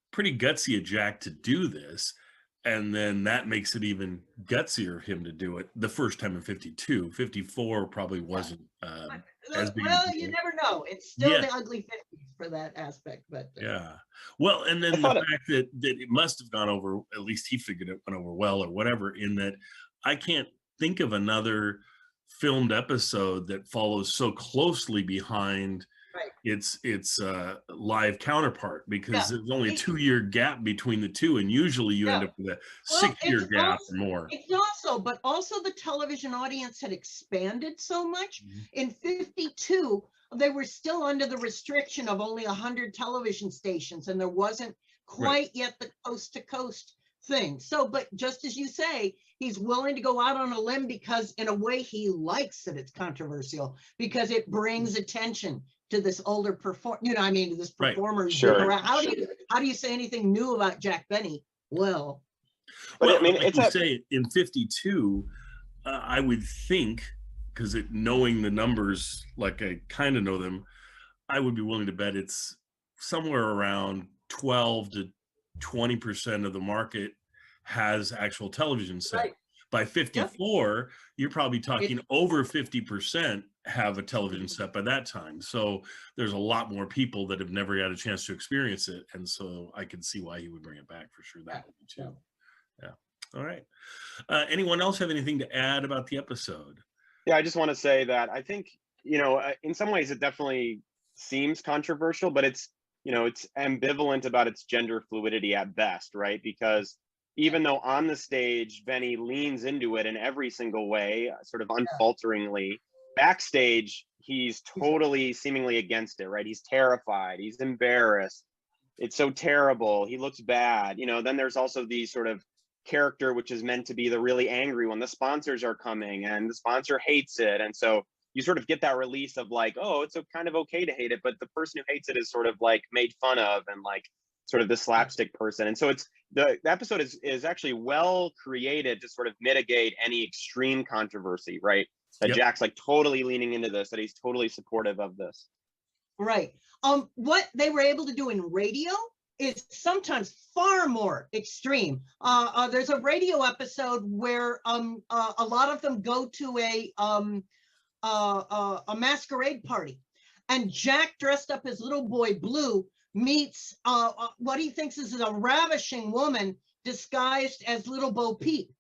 pretty gutsy of Jack to do this. And then that makes it even gutsier of him to do it the first time in 52. 54 probably wasn't as big. Well, you never know. It's still the ugly 50s for that aspect. But yeah. Well, and then the fact that it must have gone over, at least he figured it went over well or whatever, in that I can't think of another filmed episode that follows so closely behind its live counterpart, because there's only a 2-year gap between the two, and usually you end up with a 6-year gap or more. It's also the television audience had expanded so much. In 52, they were still under the restriction of only 100 television stations, and there wasn't quite yet the coast to coast thing. So, but just as you say, he's willing to go out on a limb because in a way he likes that it's controversial, because it brings attention to this older this performer. Sure. How do you say anything new about Jack Benny? Well, I mean, like you say, in 52, I would think, because knowing the numbers, like I kind of know them, I would be willing to bet it's somewhere around 12 to 20% of the market has actual television set. Right. By 54, you're probably talking over 50% have a television set by that time. So there's a lot more people that have never had a chance to experience it. And so I can see why he would bring it back for sure. That would be too. Yeah. All right. Anyone else have anything to add about the episode? Yeah, I just want to say that I think, you know, in some ways it definitely seems controversial, but it's, you know, it's ambivalent about its gender fluidity at best, right? Because even though on the stage, Benny leans into it in every single way, sort of unfalteringly, backstage, he's totally seemingly against it, right? He's terrified, he's embarrassed. It's so terrible. He looks bad. You know, then there's also the sort of character which is meant to be the really angry one. The sponsors are coming and the sponsor hates it. And so you sort of get that release of like, oh, it's kind of okay to hate it, but the person who hates it is sort of like made fun of and like sort of the slapstick person. And so it's the episode is actually well created to sort of mitigate any extreme controversy, right? That Jack's like totally leaning into this, that he's totally supportive of this. Right. What they were able to do in radio is sometimes far more extreme. There's a radio episode where a lot of them go to a masquerade party, and Jack, dressed up as Little Boy Blue, meets what he thinks is a ravishing woman disguised as Little Bo Peep.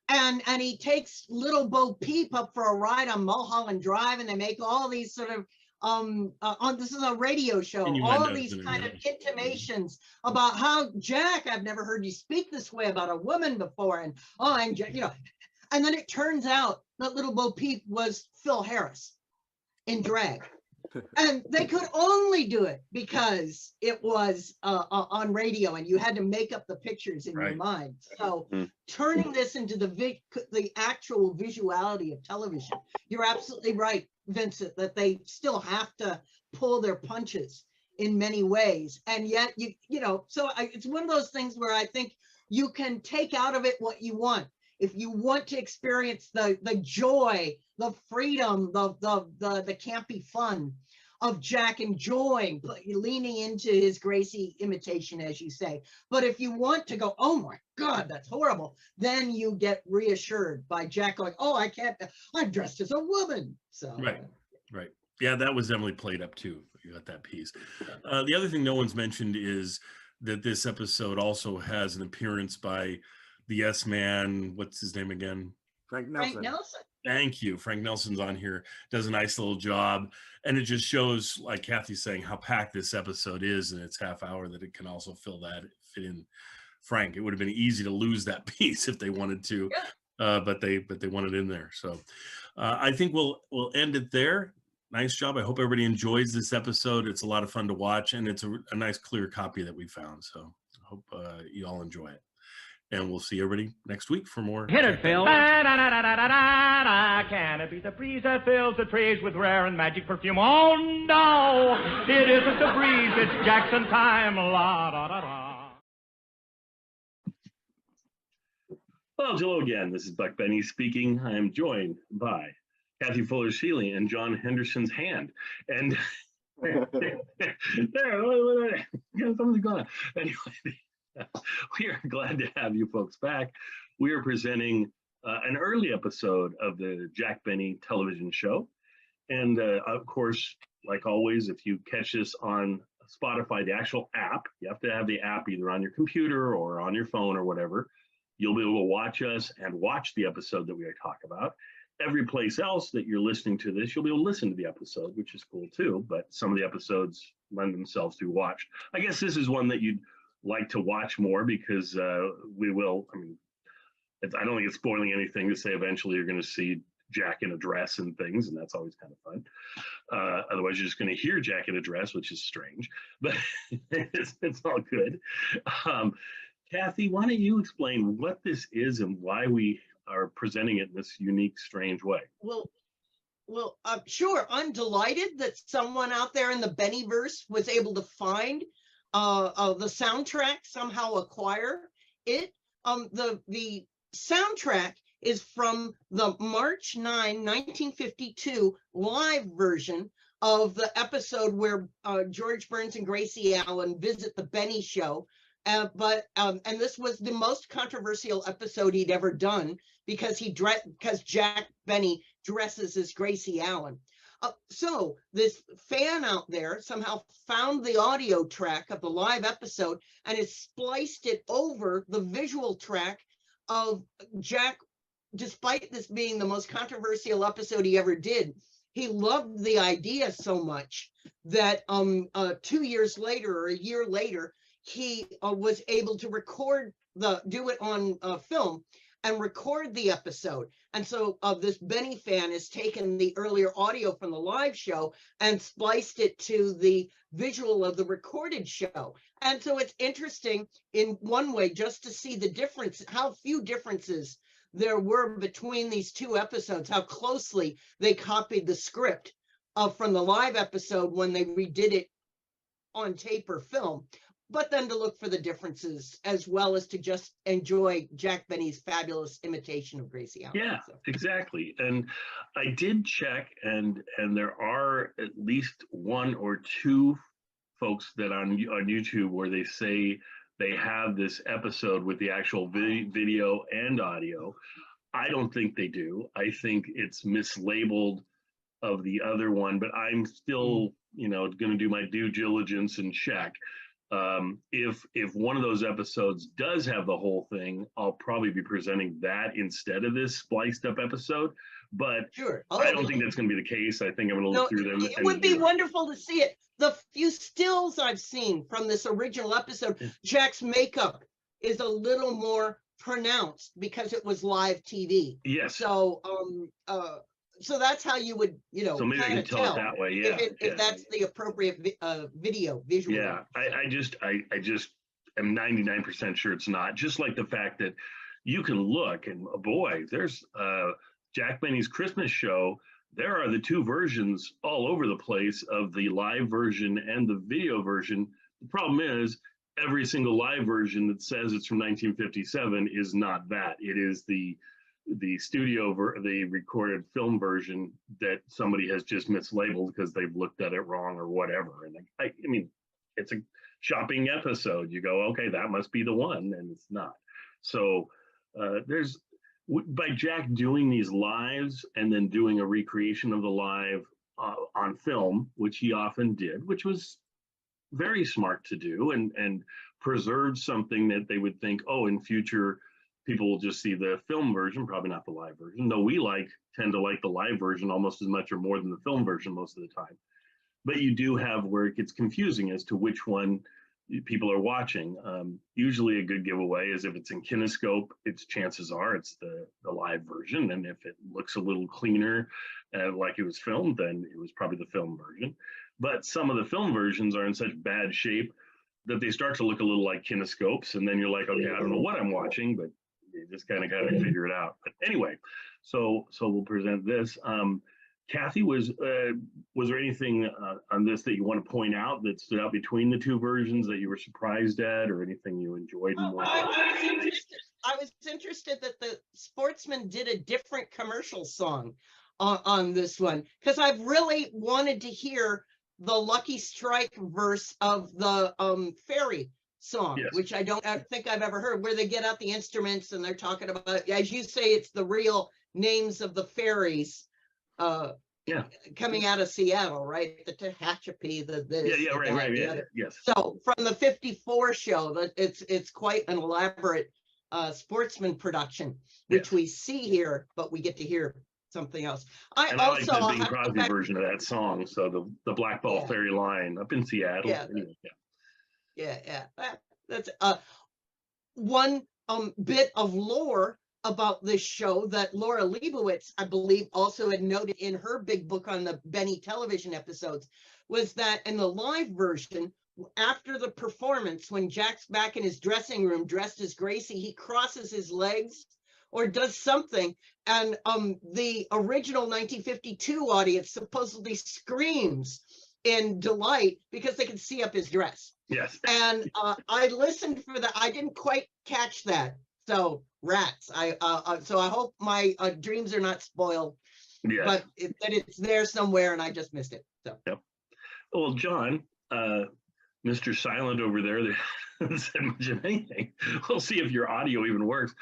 And he takes Little Bo Peep up for a ride on Mulholland Drive, and they make all these sort of this is a radio show, all of these kind of intimations about how, Jack, I've never heard you speak this way about a woman before, and you know, and then it turns out that Little Bo Peep was Phil Harris in drag. And they could only do it because it was on radio, and you had to make up the pictures in your mind. So turning this into the actual visuality of television, you're absolutely right, Vincent, that they still have to pull their punches in many ways. And yet, you know, so it's one of those things where I think you can take out of it what you want. If you want to experience the joy, the freedom, the campy fun of Jack enjoying, leaning into his Gracie imitation, as you say. But if you want to go, oh my God, that's horrible, then you get reassured by Jack going, oh, I can't, I'm dressed as a woman. So right. Yeah, that was definitely played up too. You got that piece. The other thing no one's mentioned is that this episode also has an appearance by the Yes Man. What's his name again? Frank Nelson. Frank Nelson. Thank you. Frank Nelson's on here, does a nice little job. And it just shows, like Kathy's saying, how packed this episode is in its half hour, that it can also fit in Frank. It would have been easy to lose that piece if they wanted to, but they want it in there. So I think we'll end it there. Nice job. I hope everybody enjoys this episode. It's a lot of fun to watch, and it's a nice clear copy that we found. So I hope you all enjoy it. And we'll see everybody next week for more. Hit it, Phil. Can it be the breeze that fills the trees with rare and magic perfume? Oh, no, it isn't the breeze. It's Jackson time. La, da, da, da. Well, hello again. This is Buck Benny speaking. I am joined by Kathy Fuller-Seeley and John Henderson's hand. And there, something's going on. Anyway. We are glad to have you folks back. We are presenting an early episode of the Jack Benny television show. And of course, like always, if you catch this on Spotify, the actual app, you have to have the app either on your computer or on your phone or whatever. You'll be able to watch us and watch the episode that we talk about. Every place else that you're listening to this, you'll be able to listen to the episode, which is cool too. But some of the episodes lend themselves to be watched. I guess this is one that you'd like to watch more, because we will, I mean, I don't think it's spoiling anything to say eventually you're going to see Jack in a dress and things, and that's always kind of fun. Otherwise, you're just going to hear Jack in a dress, which is strange, but it's all good. Kathy, why don't you explain what this is and why we are presenting it in this unique, strange way? Well, sure. I'm delighted that someone out there in the Bennyverse was able to find the soundtrack, somehow acquire it. The soundtrack is from the March 9, 1952 live version of the episode where George Burns and Gracie Allen visit the Benny show. And this was the most controversial episode he'd ever done, because Jack Benny dresses as Gracie Allen. So this fan out there somehow found the audio track of the live episode and has spliced it over the visual track of Jack. Despite this being the most controversial episode he ever did, he loved the idea so much that 2 years later or a year later, he was able to do it on film and record the episode. And so this Benny fan has taken the earlier audio from the live show and spliced it to the visual of the recorded show. And so it's interesting in one way just to see the difference, how few differences there were between these two episodes, how closely they copied the script from the live episode when they redid it on tape or film, but then to look for the differences as well as to just enjoy Jack Benny's fabulous imitation of Gracie Allen. Yeah, So. exactly. And I did check, and there are at least one or two folks that on YouTube where they say they have this episode with the actual video and audio. I don't think they do. I think it's mislabeled of the other one, but I'm still, you know, going to do my due diligence and check. If one of those episodes does have the whole thing, I'll probably be presenting that instead of this spliced up episode. But sure, I don't think that's going to be the case. I think I'm going to look through them. It would be wonderful to see it. The few stills I've seen from this original episode, Jack's makeup is a little more pronounced because it was live TV. Yes. So, so that's how you would, you know, so maybe I can tell it that way. Yeah. If that's the appropriate visual. Yeah, I just am 99% sure it's not. Just like the fact that you can look and boy, there's Jack Benny's Christmas show. There are the two versions all over the place of the live version and the video version. The problem is every single live version that says it's from 1957 is not that. It is the the recorded film version that somebody has just mislabeled because they've looked at it wrong or whatever. And I mean, it's a shopping episode. You go, okay, that must be the one, and it's not. So by Jack doing these lives and then doing a recreation of the live on film, which he often did, which was very smart to do, and preserved something that they would think, oh, in future people will just see the film version, probably not the live version. Though we tend to like the live version almost as much or more than the film version most of the time. But you do have where it gets confusing as to which one people are watching. Usually a good giveaway is if it's in kinescope, chances are it's the live version. And if it looks a little cleaner, like it was filmed, then it was probably the film version. But some of the film versions are in such bad shape that they start to look a little like kinescopes. And then you're like, okay, I don't know what I'm watching, but you just kind of got to figure it out. But anyway, so we'll present this. Kathy, was there anything on this that you want to point out that stood out between the two versions that you were surprised at, or anything you enjoyed more? I was interested that the Sportsman did a different commercial song on this one, because I've really wanted to hear the Lucky Strike verse of the fairy song, yes, which I don't think I've ever heard, where they get out the instruments and they're talking about, as you say, it's the real names of the fairies coming out of Seattle, right? The Tehachapi, the this, right, yes. So from the 54 show, that it's quite an elaborate Sportsman production, which we see here, but we get to hear something else. I like the Bing Crosby version of that song. So the Black Ball Fairy line up in Seattle. That's one bit of lore about this show that Laura Leibowitz, I believe, also had noted in her big book on the Benny television episodes, was that in the live version, after the performance, when Jack's back in his dressing room dressed as Gracie, he crosses his legs or does something, and the original 1952 audience supposedly screams in delight because they can see up his dress. Yes. And I listened for that. I didn't quite catch that. So rats. So I hope my dreams are not spoiled. Yes. But that it's there somewhere and I just missed it. So. Yep. Well, John, Mr. Silent over there, hasn't said much of anything. We'll see if your audio even works.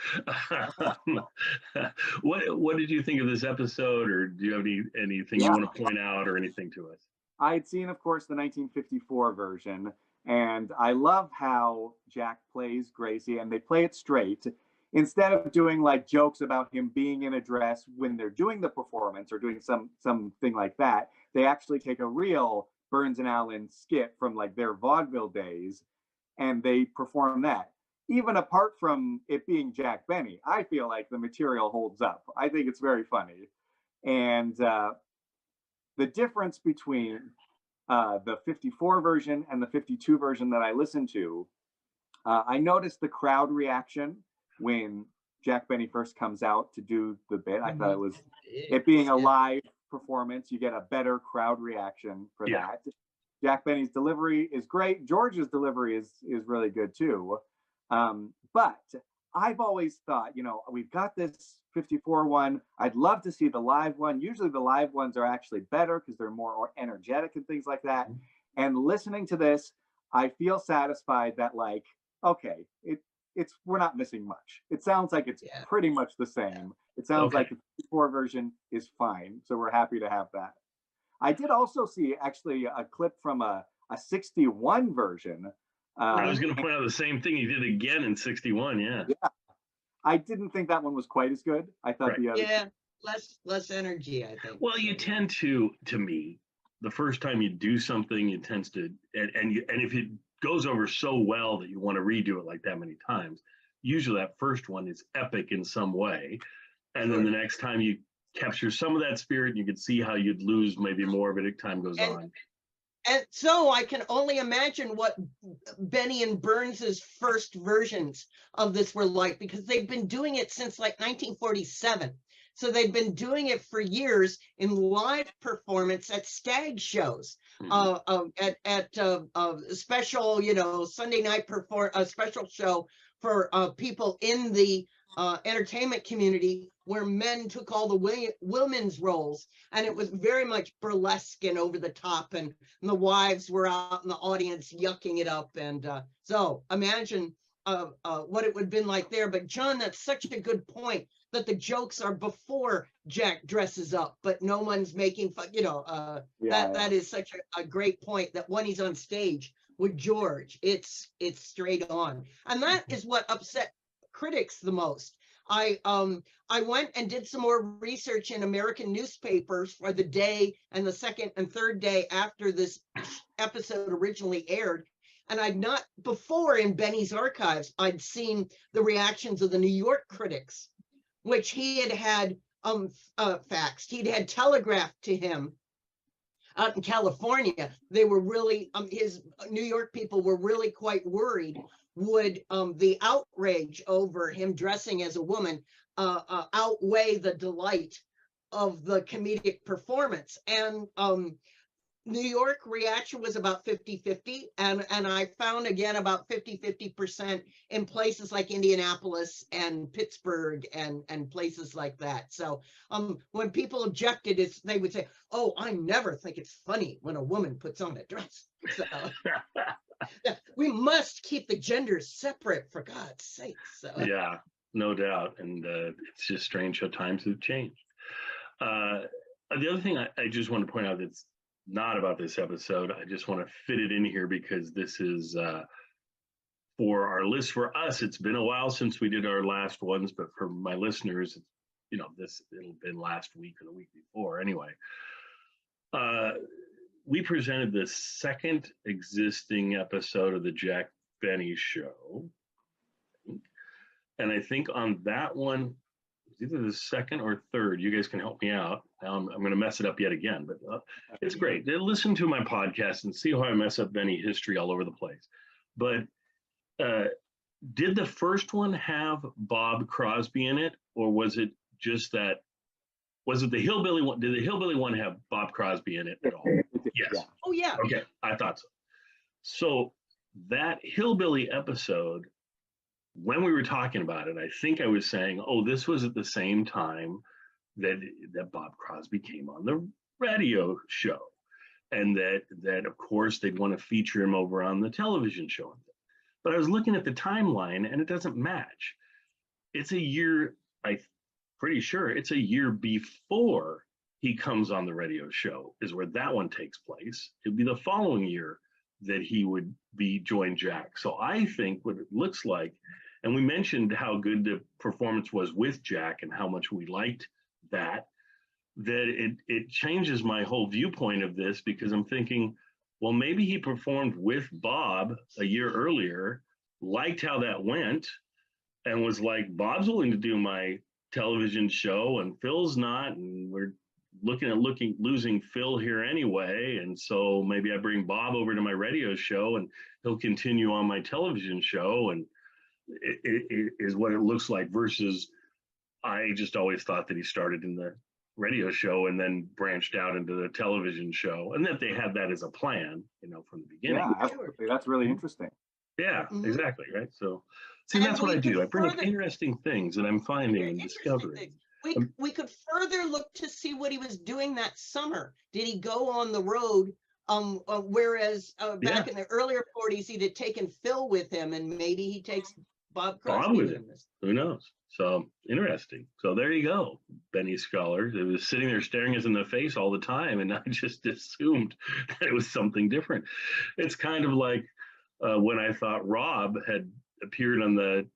What did you think of this episode, or do you have anything you want to point out or anything to us? I had seen, of course, the 1954 version, and I love how Jack plays Gracie, and they play it straight. Instead of doing like jokes about him being in a dress when they're doing the performance or doing something like that, they actually take a real Burns and Allen skit from like their vaudeville days, and they perform that. Even apart from it being Jack Benny, I feel like the material holds up. I think it's very funny. And the difference between the 54 version and the 52 version that I listened to, I noticed the crowd reaction when Jack Benny first comes out to do the bit. I thought it was, it being a live performance, you get a better crowd reaction for that. Jack Benny's delivery is great. George's delivery is really good too. But I've always thought, you know, we've got this 54 one. I'd love to see the live one. Usually the live ones are actually better because they're more energetic and things like that. And listening to this, I feel satisfied that, like, okay, it's we're not missing much. It sounds like it's pretty much the same. It sounds like the 54 version is fine. So we're happy to have that. I did also see actually a clip from a 61 version. I was going to point out the same thing he did again in 61. Yeah. I didn't think that one was quite as good. I thought the other. Less energy, I think. Well, you tend to me, the first time you do something, it tends to, and if it goes over so well that you want to redo it like that many times, usually that first one is epic in some way. And then the next time you capture some of that spirit, you can see how you'd lose maybe more of it as time goes on. And so I can only imagine what Benny and Burns's first versions of this were like, because they've been doing it since like 1947. So they've been doing it for years in live performance at stag shows, at special, you know, Sunday night a special show for people in the entertainment community, where men took all the women's roles, and it was very much burlesque and over the top, and the wives were out in the audience yucking it up. And so imagine what it would have been like there. But John, that's such a good point, that the jokes are before Jack dresses up, but no one's making fun, you know, that is such a great point, that when he's on stage with George, it's straight on. And that is what upset critics the most. I went and did some more research in American newspapers for the day and the second and third day after this episode originally aired. And I'd not before in Benny's archives, I'd seen the reactions of the New York critics, which he had faxed. He'd had telegraphed to him out in California. They were really, his New York people were really quite worried. Would the outrage over him dressing as a woman outweigh the delight of the comedic performance? And New York reaction was about 50-50, and I found again about 50% in places like Indianapolis and Pittsburgh and places like that. So when people objected, they would say, "Oh, I never think it's funny when a woman puts on a dress." So we must keep the genders separate, for God's sake. So yeah, no doubt. And it's just strange how times have changed. The other thing I just want to point out that's not about this episode, I just want to fit it in here because this is for our list. For us, it's been a while since we did our last ones, but for my listeners, you know, it'll been last week or the week before anyway. We presented the second existing episode of the Jack Benny Show. And I think on that one, it's either the second or third. You guys can help me out. I'm going to mess it up yet again, but it's great. Listen to my podcast and see how I mess up Benny history all over the place. But did the first one have Bob Crosby in it, or was it just that? Was it the Hillbilly one? Did the Hillbilly one have Bob Crosby in it at all? Yes. Oh, yeah. Okay, I thought so. So that Hillbilly episode, when we were talking about it, I think I was saying, oh, this was at the same time that Bob Crosby came on the radio show. And that of course, they'd want to feature him over on the television show. But I was looking at the timeline, and it doesn't match. It's a year, I'm pretty sure it's a year before he comes on the radio show is where that one takes place. It'd be the following year that he would be join Jack. So I think what it looks like, and we mentioned how good the performance was with Jack and how much we liked that it changes my whole viewpoint of this, because I'm thinking, well, maybe he performed with Bob a year earlier, liked how that went, and was like, Bob's willing to do my television show and Phil's not, and we're losing Phil here anyway, and so maybe I bring Bob over to my radio show and he'll continue on my television show. And is what it looks like versus I just always thought that he started in the radio show and then branched out into the television show, and that they had that as a plan, from the beginning. Yeah, absolutely. That's really interesting. Yeah, exactly. Right. So, see, that's what I do. I bring up interesting things that I'm finding and discovering. We could further look to see what he was doing that summer. Did he go on the road? Whereas back in the earlier 40s, he'd have taken Phil with him, and maybe he takes Bob Crosby with him. Who knows? So interesting. So there you go, Benny Scholar. It was sitting there staring us in the face all the time, and I just assumed that it was something different. It's kind of like when I thought Rob had appeared on the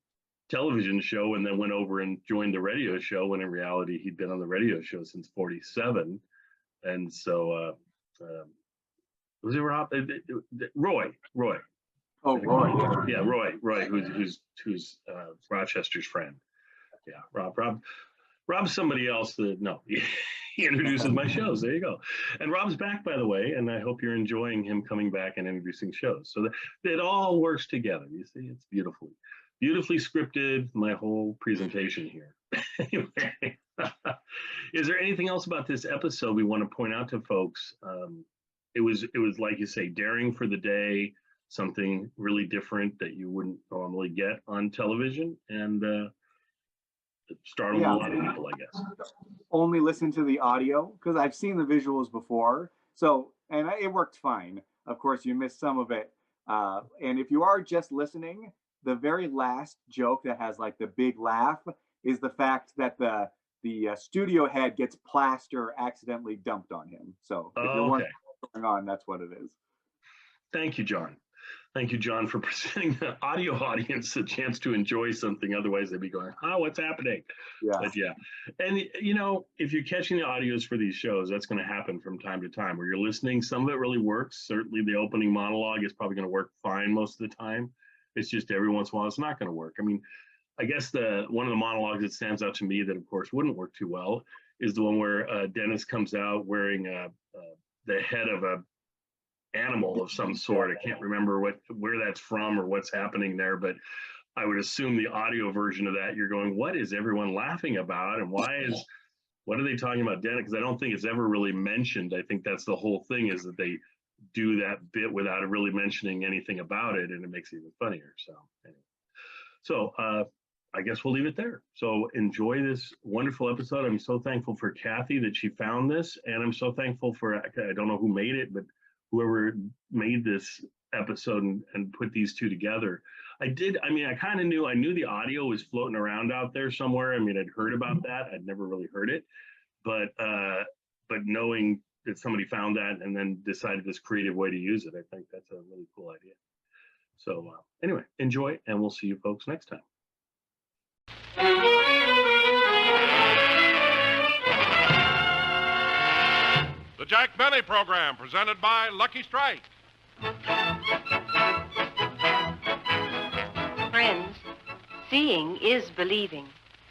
television show and then went over and joined the radio show, when in reality he'd been on the radio show since 47. And so was it Rob? Roy. Oh, Roy. Yeah, Roy, who's Rochester's friend. Yeah, Rob's somebody else that, no, he introduces my shows. There you go. And Rob's back, by the way, and I hope you're enjoying him coming back and introducing shows. So that it all works together. You see, it's beautifully scripted, my whole presentation here. Anyway, is there anything else about this episode we want to point out to folks? It was like you say, daring for the day, something really different that you wouldn't normally get on television, and it startled a lot of people, I guess. Only listen to the audio, because I've seen the visuals before. So, and it worked fine. Of course, you missed some of it. And if you are just listening, the very last joke that has like the big laugh is the fact that the studio head gets plaster accidentally dumped on him. So if you're wondering what's going on, that's what it is. Thank you, John. Thank you, John, for presenting the audio audience a chance to enjoy something. Otherwise, they'd be going, what's happening? Yeah. But yeah. And, if you're catching the audios for these shows, that's going to happen from time to time where you're listening. Some of it really works. Certainly the opening monologue is probably going to work fine most of the time. It's just every once in a while it's not going to work. I mean, I guess one of the monologues that stands out to me that, of course, wouldn't work too well is the one where Dennis comes out wearing the head of a animal of some sort. I can't remember where that's from or what's happening there, but I would assume the audio version of that, you're going, what is everyone laughing about? And what are they talking about Dennis? Because I don't think it's ever really mentioned. I think that's the whole thing, is that they do that bit without really mentioning anything about it, and it makes it even funnier. So anyway. So I guess we'll leave it there. So enjoy this wonderful episode. I'm so thankful for Kathy that she found this, and I'm so thankful for, I don't know who made it, but whoever made this episode and put these two together. I kind of knew the audio was floating around out there somewhere. I mean, I'd heard about that. I'd never really heard it, but knowing that somebody found that and then decided this creative way to use it, I think that's a really cool idea. So anyway, enjoy, and we'll see you folks next time. The Jack Benny Program, presented by Lucky Strike. Friends, seeing is believing,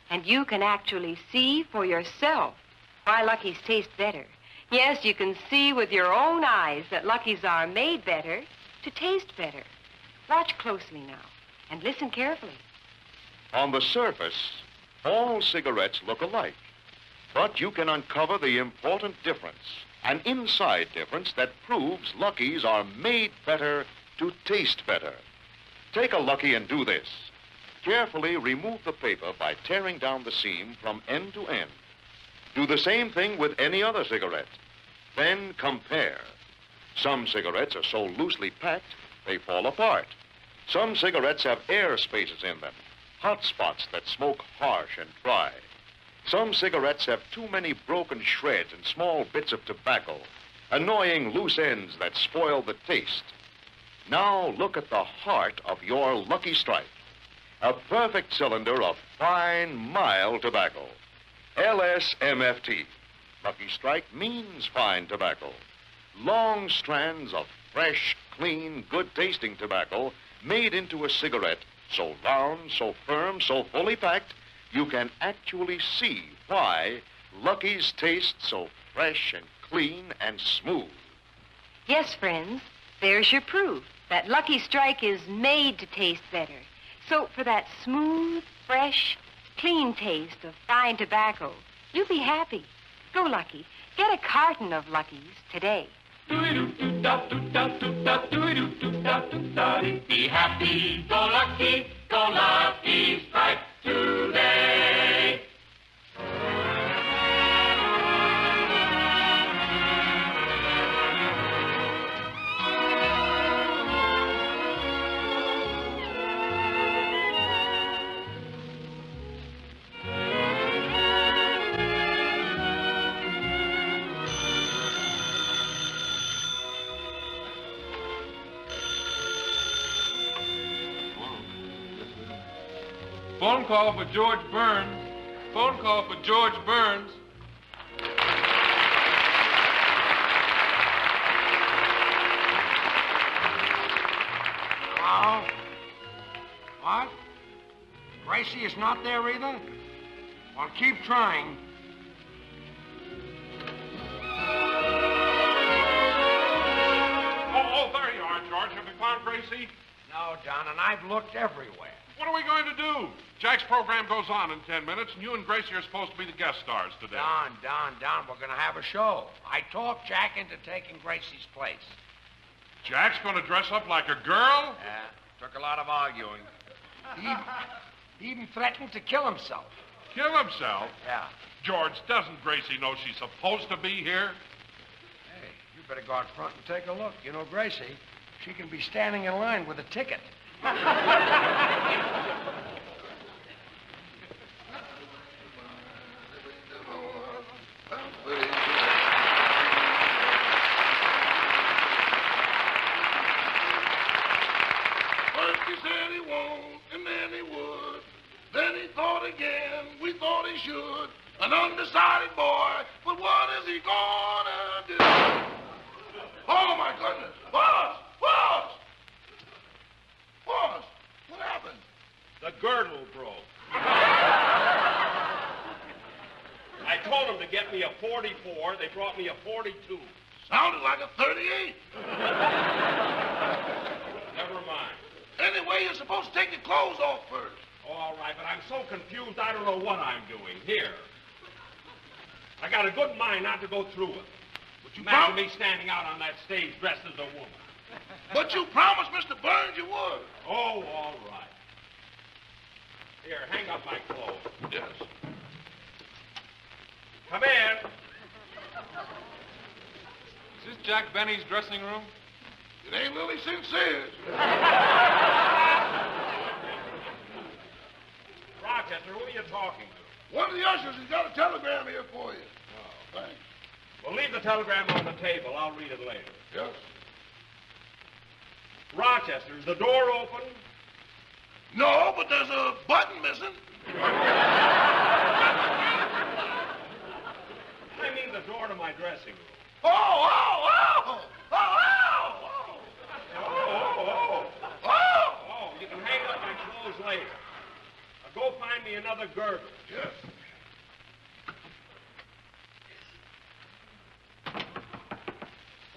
and you can actually see for yourself why Lucky's taste better. Yes, you can see with your own eyes that Lucky's are made better to taste better. Watch closely now, and listen carefully. On the surface, all cigarettes look alike, but you can uncover the important difference, an inside difference that proves Lucky's are made better to taste better. Take a Lucky and do this. Carefully remove the paper by tearing down the seam from end to end. Do the same thing with any other cigarette. Then compare. Some cigarettes are so loosely packed, they fall apart. Some cigarettes have air spaces in them, hot spots that smoke harsh and dry. Some cigarettes have too many broken shreds and small bits of tobacco, annoying loose ends that spoil the taste. Now look at the heart of your Lucky Strike, a perfect cylinder of fine, mild tobacco. LSMFT. Lucky Strike means fine tobacco. Long strands of fresh, clean, good-tasting tobacco made into a cigarette so round, so firm, so fully packed, you can actually see why Lucky's taste so fresh and clean and smooth. Yes, friends, there's your proof that Lucky Strike is made to taste better. Soap for that smooth, fresh, clean taste of fine tobacco. You'll be happy. Go, Lucky. Get a carton of Lucky's today. Be happy, go lucky, strike today. Phone call for George Burns. Phone call for George Burns. Hello? What? Gracie is not there either? Well, keep trying. Oh, there you are, George. Have you found Gracie? No, Don, and I've looked everywhere. What are we going to do? Jack's program goes on in 10 minutes, and you and Gracie are supposed to be the guest stars today. Don, we're going to have a show. I talked Jack into taking Gracie's place. Jack's going to dress up like a girl? Yeah, took a lot of arguing. He even threatened to kill himself. Kill himself? Yeah. George, doesn't Gracie know she's supposed to be here? Hey, you better go out front and take a look. You know, Gracie, she can be standing in line with a ticket. First he said he won't, and then he would. Then he thought again, we thought he should. An undecided boy, but what is he gonna do? Oh, my goodness. Boss! What happened? The girdle broke. I told them to get me a 44. They brought me a 42. Sounded like a 38. Never mind. Anyway, you're supposed to take your clothes off first. All right, but I'm so confused, I don't know what I'm doing. Here. I got a good mind not to go through it. But you Imagine me standing out on that stage dressed as a woman. But you promised Mr. Burns you would. Oh, all right. Here, hang up my clothes. Yes. Come in. Is this Jack Benny's dressing room? It ain't Lily Sincere's. Rochester, who are you talking to? One of the ushers has got a telegram here for you. Oh, Thanks. Well, leave the telegram on the table. I'll read it later. Yes. Rochester, is the door open? No, but there's a button missing. I mean the door to my dressing room. Oh! Oh, you can hang up my clothes later. Now go find me another girdle. Yes.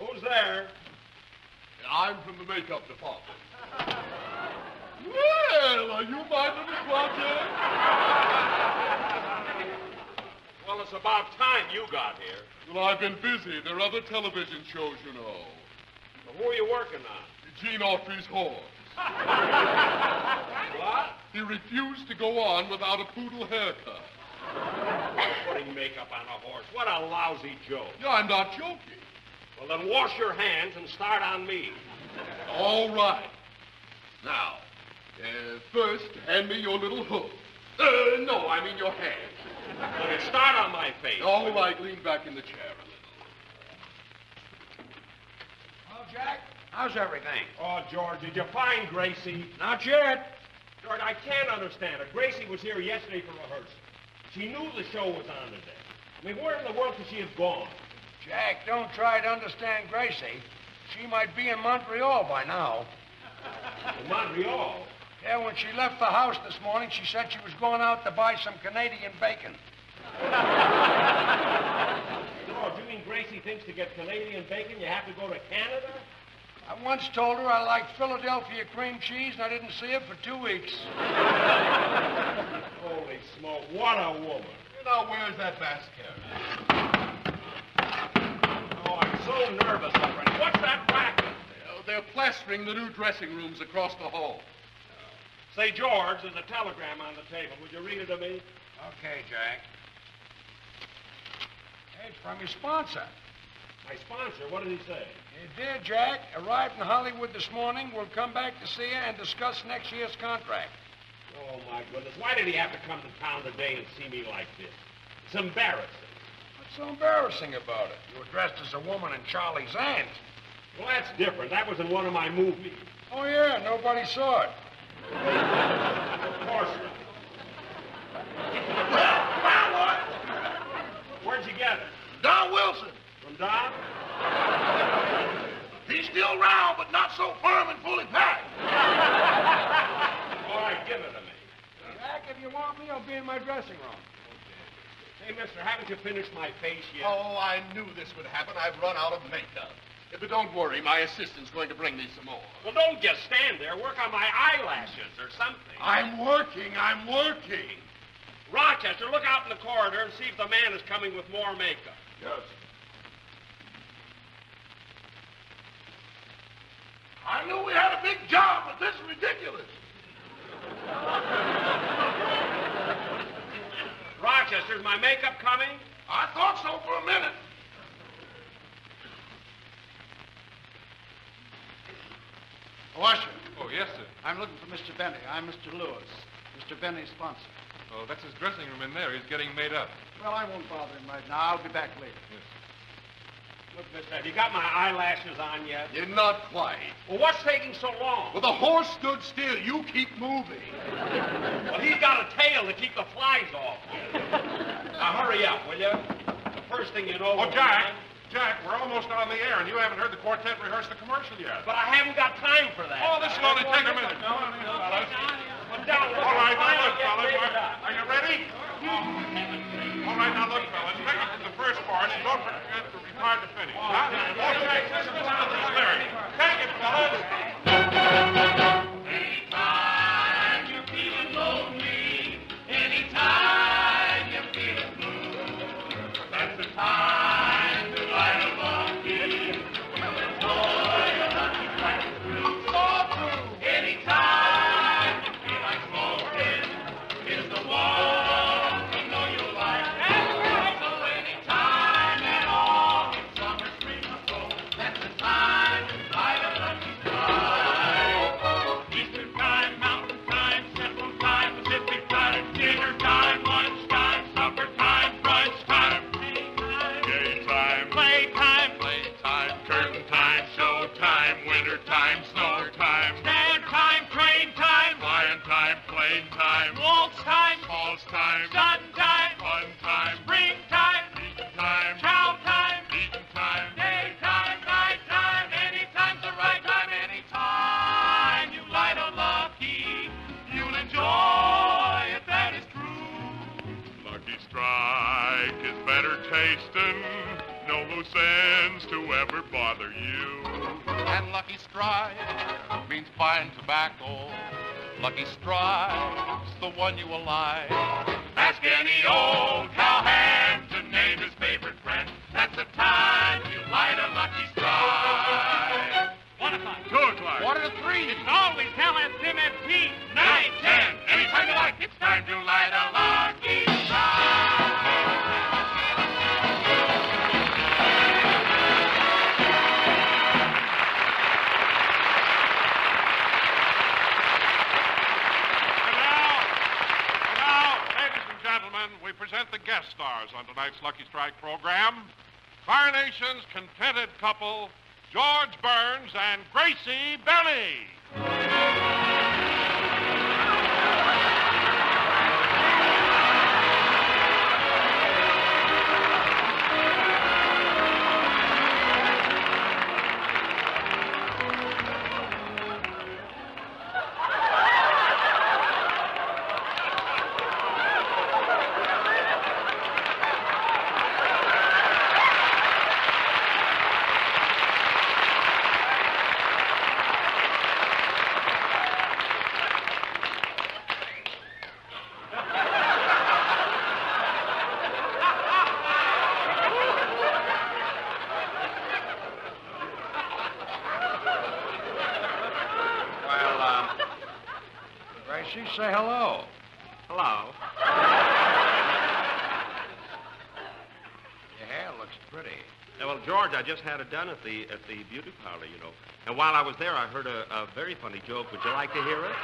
Who's there? I'm from the makeup department. Well, are you my little project? Well, it's about time you got here. Well, I've been busy. There are other television shows, you know. Well, who are you working on? Gene Autry's horse. What? He refused to go on without a poodle haircut. Putting makeup on a horse. What a lousy joke. No, I'm not joking. Well, then wash your hands and start on me. All right. Now, first, hand me your little hook. No, I mean your hand. Let it start on my face. All right, lean back in the chair a little. Well, Jack, how's everything? Oh, George, did you find Gracie? Not yet. George, I can't understand it. Gracie was here yesterday for rehearsal. She knew the show was on today. I mean, where in the world could she have gone? Jack, don't try to understand Gracie. She might be in Montreal by now. In Montreal? Yeah, when she left the house this morning, she said she was going out to buy some Canadian bacon. George, you mean Gracie thinks to get Canadian bacon you have to go to Canada? I once told her I liked Philadelphia cream cheese, and I didn't see it for 2 weeks. Holy smoke, what a woman. You know, where's that basket? Oh, I'm so nervous already. What's that racket? They're plastering the new dressing rooms across the hall. Say, George, there's a telegram on the table. Would you read it to me? Okay, Jack. Hey, it's from your sponsor. My sponsor? What did he say? Dear Jack, arrived in Hollywood this morning. We'll come back to see you and discuss next year's contract. Oh, my goodness. Why did he have to come to town today and see me like this? It's embarrassing. What's so embarrassing about it? You were dressed as a woman in Charlie's Aunt. Well, that's different. That was in one of my movies. Oh, yeah, nobody saw it. Of course not. Where'd you get it? Don Wilson. From Don? He's still round, but not so firm and fully packed. All right, give it to me. Jack, if you want me, I'll be in my dressing room. Hey, mister, haven't you finished my face yet? Oh, I knew this would happen. I've run out of makeup. But don't worry, my assistant's going to bring me some more. Well, don't just stand there. Work on my eyelashes or something. I'm working. Rochester, look out in the corridor and see if the man is coming with more makeup. Yes. I knew we had a big job, but this is ridiculous. Rochester, is my makeup coming? I thought so for a minute. Washer. Oh, yes, sir. I'm looking for Mr. Benny. I'm Mr. Lewis, Mr. Benny's sponsor. Oh, that's his dressing room in there. He's getting made up. Well, I won't bother him right now. I'll be back later. Yes. Look, mister, have you got my eyelashes on yet? You're not quite. Well, what's taking so long? Well, the horse stood still. You keep moving. Well, he's got a tail to keep the flies off. Now, hurry up, will you? The first thing you know... Oh, Jack, we're almost on the air, and you haven't heard the quartet rehearse the commercial yet. But I haven't got time for that. Oh, this will only take a minute. Come on in, fellas. All right, now look, fellas. Are you ready? All right, now look, fellas. Take it from the first part, and don't forget to be hard to finish. Huh? Okay, listen to the lyrics. Take it, fellas. Anytime you're feeling lonely, anytime you're feeling blue, that's the time to light a monkey. Enjoy a lucky strike through. So true. Anytime you feel like smoking, is the one you know you like. So anytime at all, in summer, spring, or fall, that's the time to light a lucky strike. Eastern time, mountain time, central time, Pacific time, dinner time, lunch time, supper time, brunch time, daytime, playtime, curtain time, show time, winter time, snow time, stand time, train time, flying time, plane time, waltz time, falls time, sun time, fun time, spring time, eating time, chow time, eating time, daytime, night time, anytime's the right time, anytime you light a lucky, you'll enjoy it, that is true. Lucky Strike is better tasting, no loose ends to ever bother you. And Lucky Strike means fine tobacco. Lucky Strike's the one you will like. Ask any old cowhand to name his favorite friend. That's the time you light a lucky strike. 1 o'clock. 2 o'clock. 2:45. It's always LSMFT. 9, 10. Anytime you like, it's time to light a lucky strike. Gentlemen, we present the guest stars on tonight's Lucky Strike program. Fire Nation's contented couple, George Burns and Gracie Belly. just say hello? Hello. Your hair looks pretty. Yeah, well, George, I just had it done at the beauty parlor, you know. And while I was there, I heard a very funny joke. Would you like to hear it?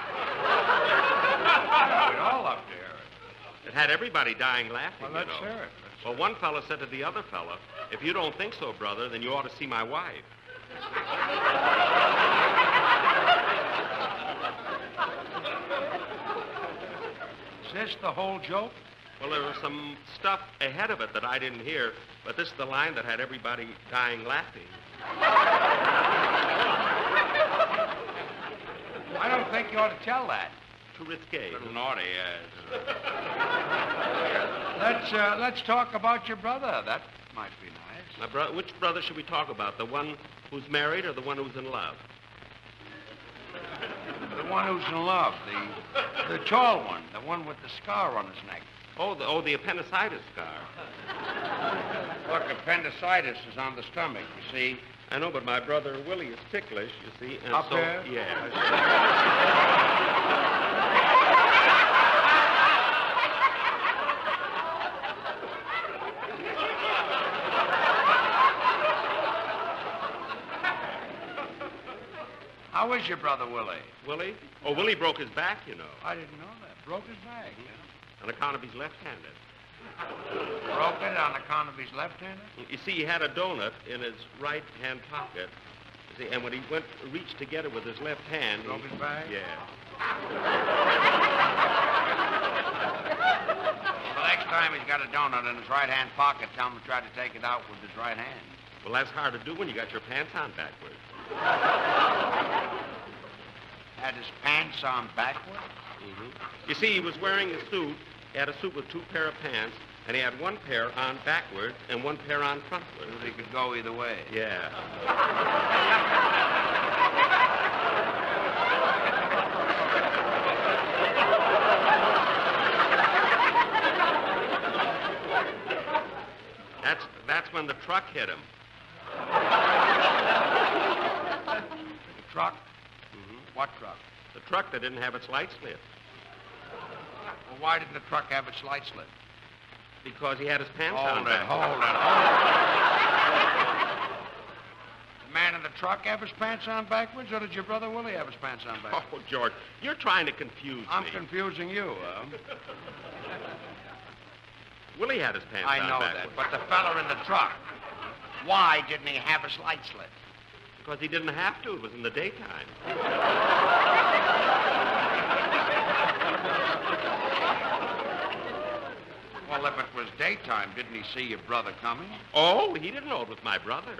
We'd all love to hear it. It had everybody dying laughing, Well, let's you know. hear it. Well, one fella said to the other fella, if you don't think so, brother, then you ought to see my wife. Is this the whole joke? Well, there was some stuff ahead of it that I didn't hear, but this is the line that had everybody dying laughing. I don't think you ought to tell that. Too risque. Little naughty, yes. Let's talk about your brother. That might be nice. Which brother should we talk about? The one who's married or the one who's in love? The one who's in love, the tall one, the one with the scar on his neck. Oh, the appendicitis scar. Look, appendicitis is on the stomach, you see. I know, but my brother Willie is ticklish, you see. And Up so, there? Yeah. How is your brother Willie? Willie? Oh, Willie broke his back, you know. I didn't know that. Broke his back, yeah. On account of he's left-handed. Broke it on account of his left-handed? You see, he had a donut in his right-hand pocket. You see, and when he reached to get it with his left hand... Broke his back? Yeah. The next time he's got a donut in his right-hand pocket, tell him to try to take it out with his right hand. Well, that's hard to do when you got your pants on backwards. Had his pants on backwards? Mm-hmm. You see, he was wearing a suit. He had a suit with two pair of pants, and he had one pair on backwards and one pair on frontwards. So he could go either way. Yeah. That's when the truck hit him. The truck? Mm-hmm. What truck? The truck that didn't have its light slit. Well, why didn't the truck have its light slit? Because he had his pants Hold on it, backwards. hold it. The man in the truck have his pants on backwards, or did your brother Willie have his pants on backwards? Oh, George, you're trying to confuse I'm me. confusing you, Willie had his pants I on know backwards. that, but the fella in the truck, why didn't he have his light slit? Because he didn't have to. It was in the daytime. Well, if it was daytime, didn't he see your brother coming? Oh, he didn't know it was my brother.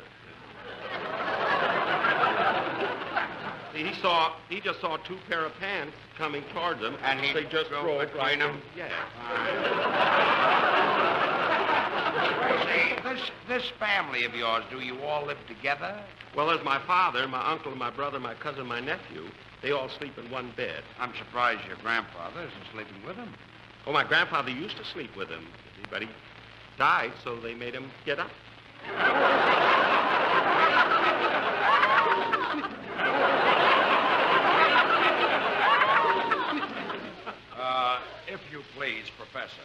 See, he just saw two pair of pants coming towards him, and he they just drove drove right between them? in. Yeah. See, this family of yours, do you all live together? Well, there's my father, my uncle, my brother, my cousin, my nephew. They all sleep in one bed. I'm surprised your grandfather isn't sleeping with him. Oh, my grandfather used to sleep with him, but he died, so they made him get up. If you please, Professor.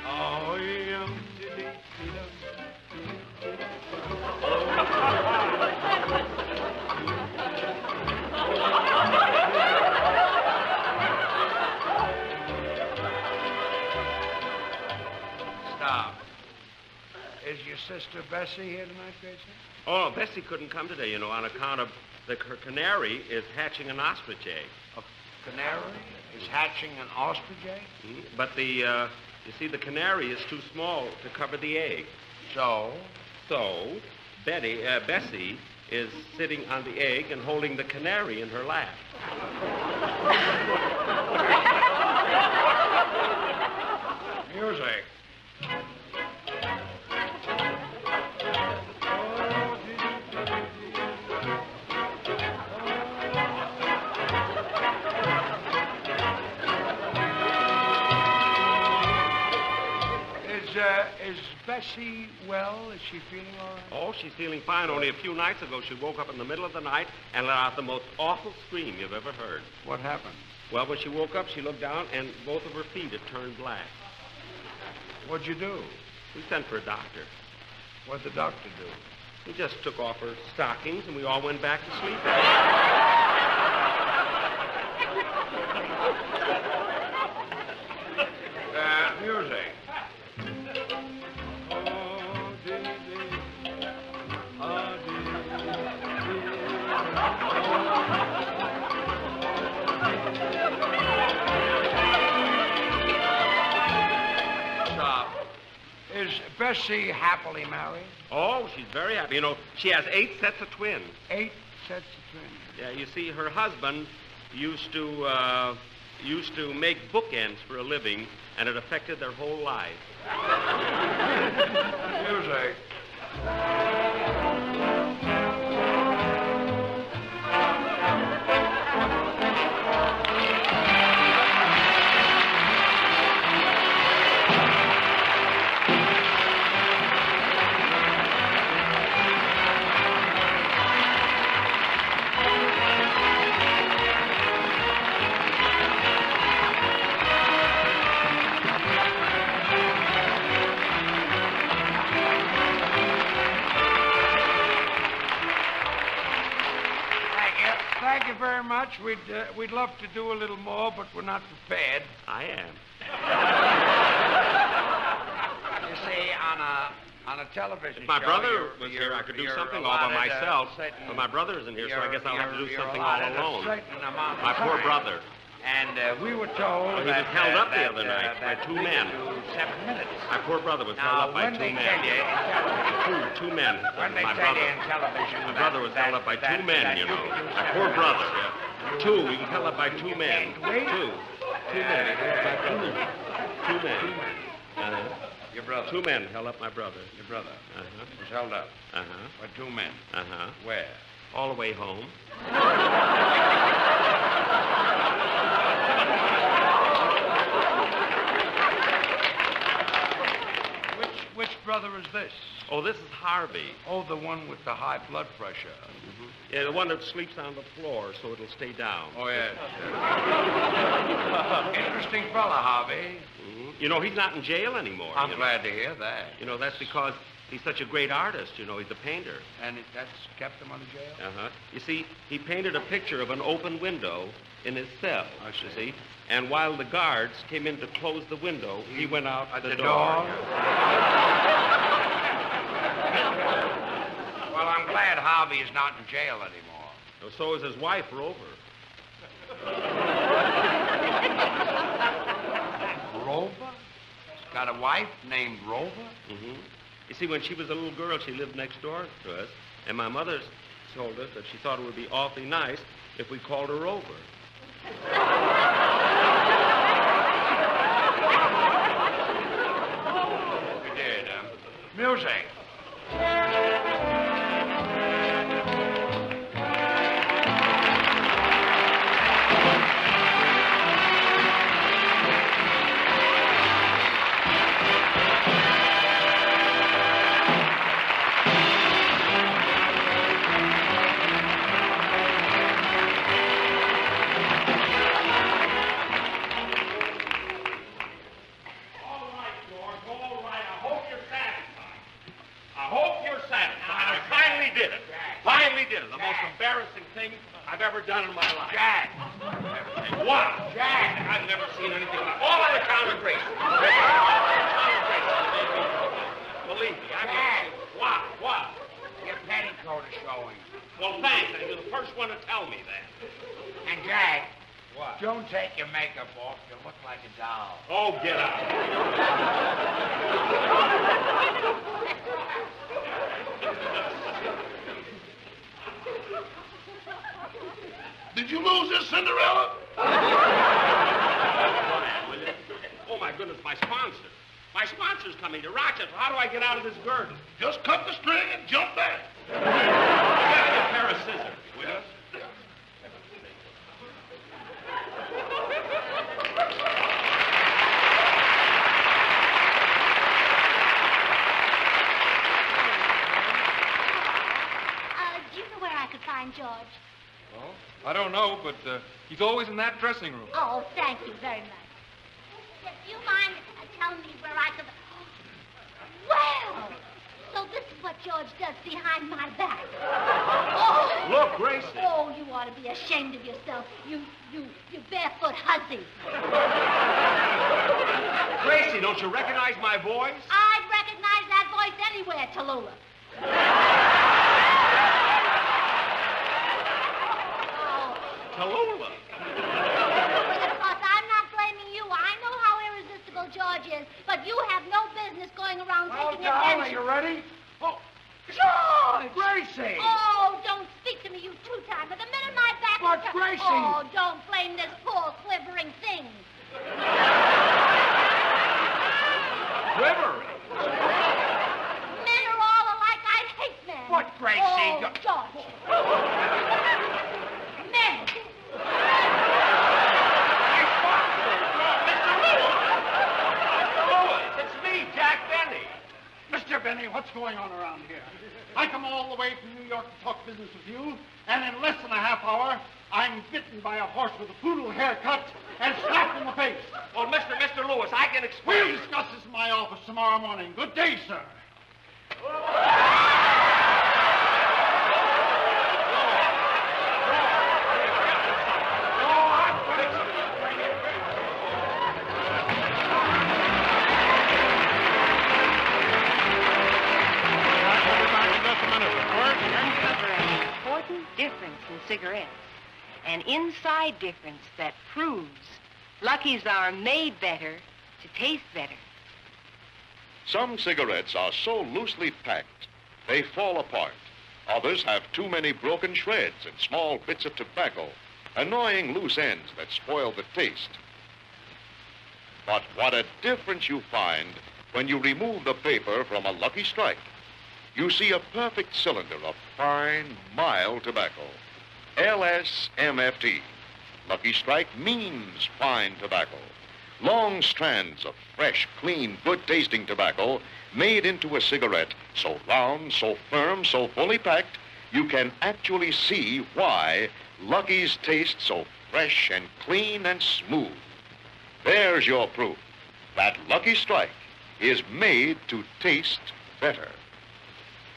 Oh, yeah. Stop. Is your sister Bessie here tonight, Gracie? Oh, Bessie couldn't come today, you know, on account of her canary is hatching an ostrich egg. A canary is hatching an ostrich egg? But you see, the canary is too small to cover the egg. So? So, Bessie is sitting on the egg and holding the canary in her lap. Music. Is Bessie well? Is she feeling all right? Oh, she's feeling fine. Only a few nights ago, she woke up in the middle of the night and let out the most awful scream you've ever heard. What happened? Well, when she woke up, she looked down, and both of her feet had turned black. What'd you do? We sent for a doctor. What'd the doctor do? He just took off her stockings, and we all went back to sleep. Music. Is Bessie happily married? Oh, she's very happy. You know, she has 8 sets of twins. 8 sets of twins. Yeah, you see, her husband used to make bookends for a living, and it affected their whole life. Music. Thank you very much. We'd love to do a little more, but we're not prepared. I am. You see, on a television If my show, brother was here, I could do something all by myself. But my brother isn't here, so I guess I'll have to do something all alone. My poor brother. And we were told Well, he was held up the other night by 2 men. 7 minutes. My poor brother was held up by 2 men. Two men. When they My tell brother. you in television, My brother was held up by 2 men, you know. My poor brother. Yeah. 2. He was held up by 2 men. 2. 2 men. Two men. Your brother. 2 men held up my brother. Your brother was held up by 2 men. Where? All the way home. Which brother is this? Oh, this is Harvey. Oh, the one with the high blood pressure. Yeah, the one that sleeps on the floor so it'll stay down. Oh, yes. Interesting fella, Harvey. You know, he's not in jail anymore. I'm glad to hear that. You know, that's because he's such a great artist. You know, he's a painter. And that's kept him out of jail? You see, he painted a picture of an open window in his cell, you see. And while the guards came in to close the window, he went out the door. Well, I'm glad Harvey is not in jail anymore. Well, so is his wife, Rover. Rover? He's got a wife named Rover? You see, when she was a little girl, she lived next door to us, and my mother told us that she thought it would be awfully nice if we called her Rover. We did. Music. The most embarrassing thing I've ever done in my life. Jack! What? Jack! I've never seen anything like all on account of Gracie. Believe me, I've never seen. What? Your petticoat is showing. Well, thanks. And you're the first one to tell me that. And Jack, what? Don't take your makeup off. You look like a doll. Oh, get out. Did you lose this Cinderella? Oh, my goodness, my sponsor. My sponsor's coming to Rochester. How do I get out of this girdle? Just cut the string and jump back. Get me a pair of scissors, will you? Do you know where I could find George? Oh? I don't know, but he's always in that dressing room. Oh, thank you very much. Do you mind telling me where I could... Well, so this is what George does behind my back. Oh. Look, Gracie. Oh, you ought to be ashamed of yourself. You barefoot hussy. Gracie, don't you recognize my voice? I'd recognize that voice anywhere, Tallulah. Tallulah. Of course, I'm not blaming you. I know how irresistible George is, but you have no business going around taking darling, advantage. you ready? Oh, George! Gracie! Oh, don't speak to me, you two-timer. The minute my back But, is... Gracie! Oh, don't blame this poor quivering thing. Quivering? Men are all alike. I'd hate men. What, Gracie? Oh, George. Men. It's me, Jack Benny. Mr. Benny, what's going on around here? I come all the way from New York to talk business with you, and in less than a half hour, I'm bitten by a horse with a poodle haircut and slapped in the face. Well, Mr. Lewis, I can explain. We'll discuss this in my office tomorrow morning. Good day, sir. Difference in cigarettes, an inside difference that proves Lucky's are made better to taste better. Some cigarettes are so loosely packed, they fall apart. Others have too many broken shreds and small bits of tobacco, annoying loose ends that spoil the taste. But what a difference you find when you remove the paper from a Lucky Strike. You see a perfect cylinder of fine, mild tobacco. LSMFT. Lucky Strike means fine tobacco. Long strands of fresh, clean, good-tasting tobacco made into a cigarette so round, so firm, so fully packed, you can actually see why Lucky's taste so fresh and clean and smooth. There's your proof that Lucky Strike is made to taste better.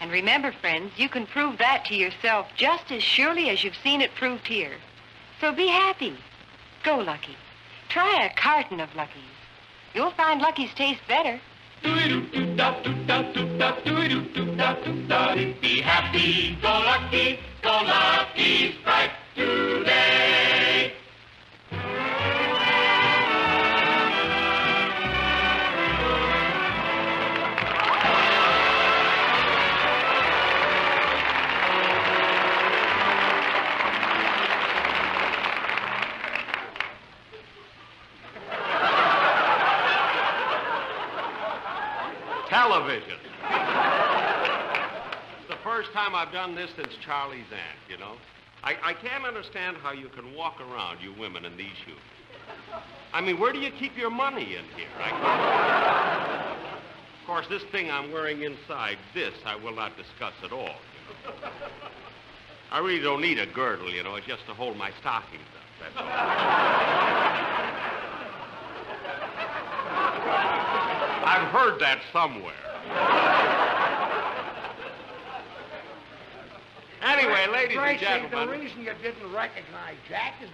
And remember, friends, you can prove that to yourself just as surely as you've seen it proved here. So be happy. Go, Lucky. Try a carton of Lucky's. You'll find Lucky's taste better. Be happy, go Lucky Strike today. Television. It's the first time I've done this since Charlie's aunt, you know. I can't understand how you can walk around, you women, in these shoes. I mean, where do you keep your money in here? Of course, this thing I'm wearing inside, this I will not discuss at all, you know. I really don't need a girdle, you know. It's just to hold my stockings up, that's all. I've heard that somewhere. Anyway, ladies Gracie, and gentlemen. the reason you didn't recognize Jack is...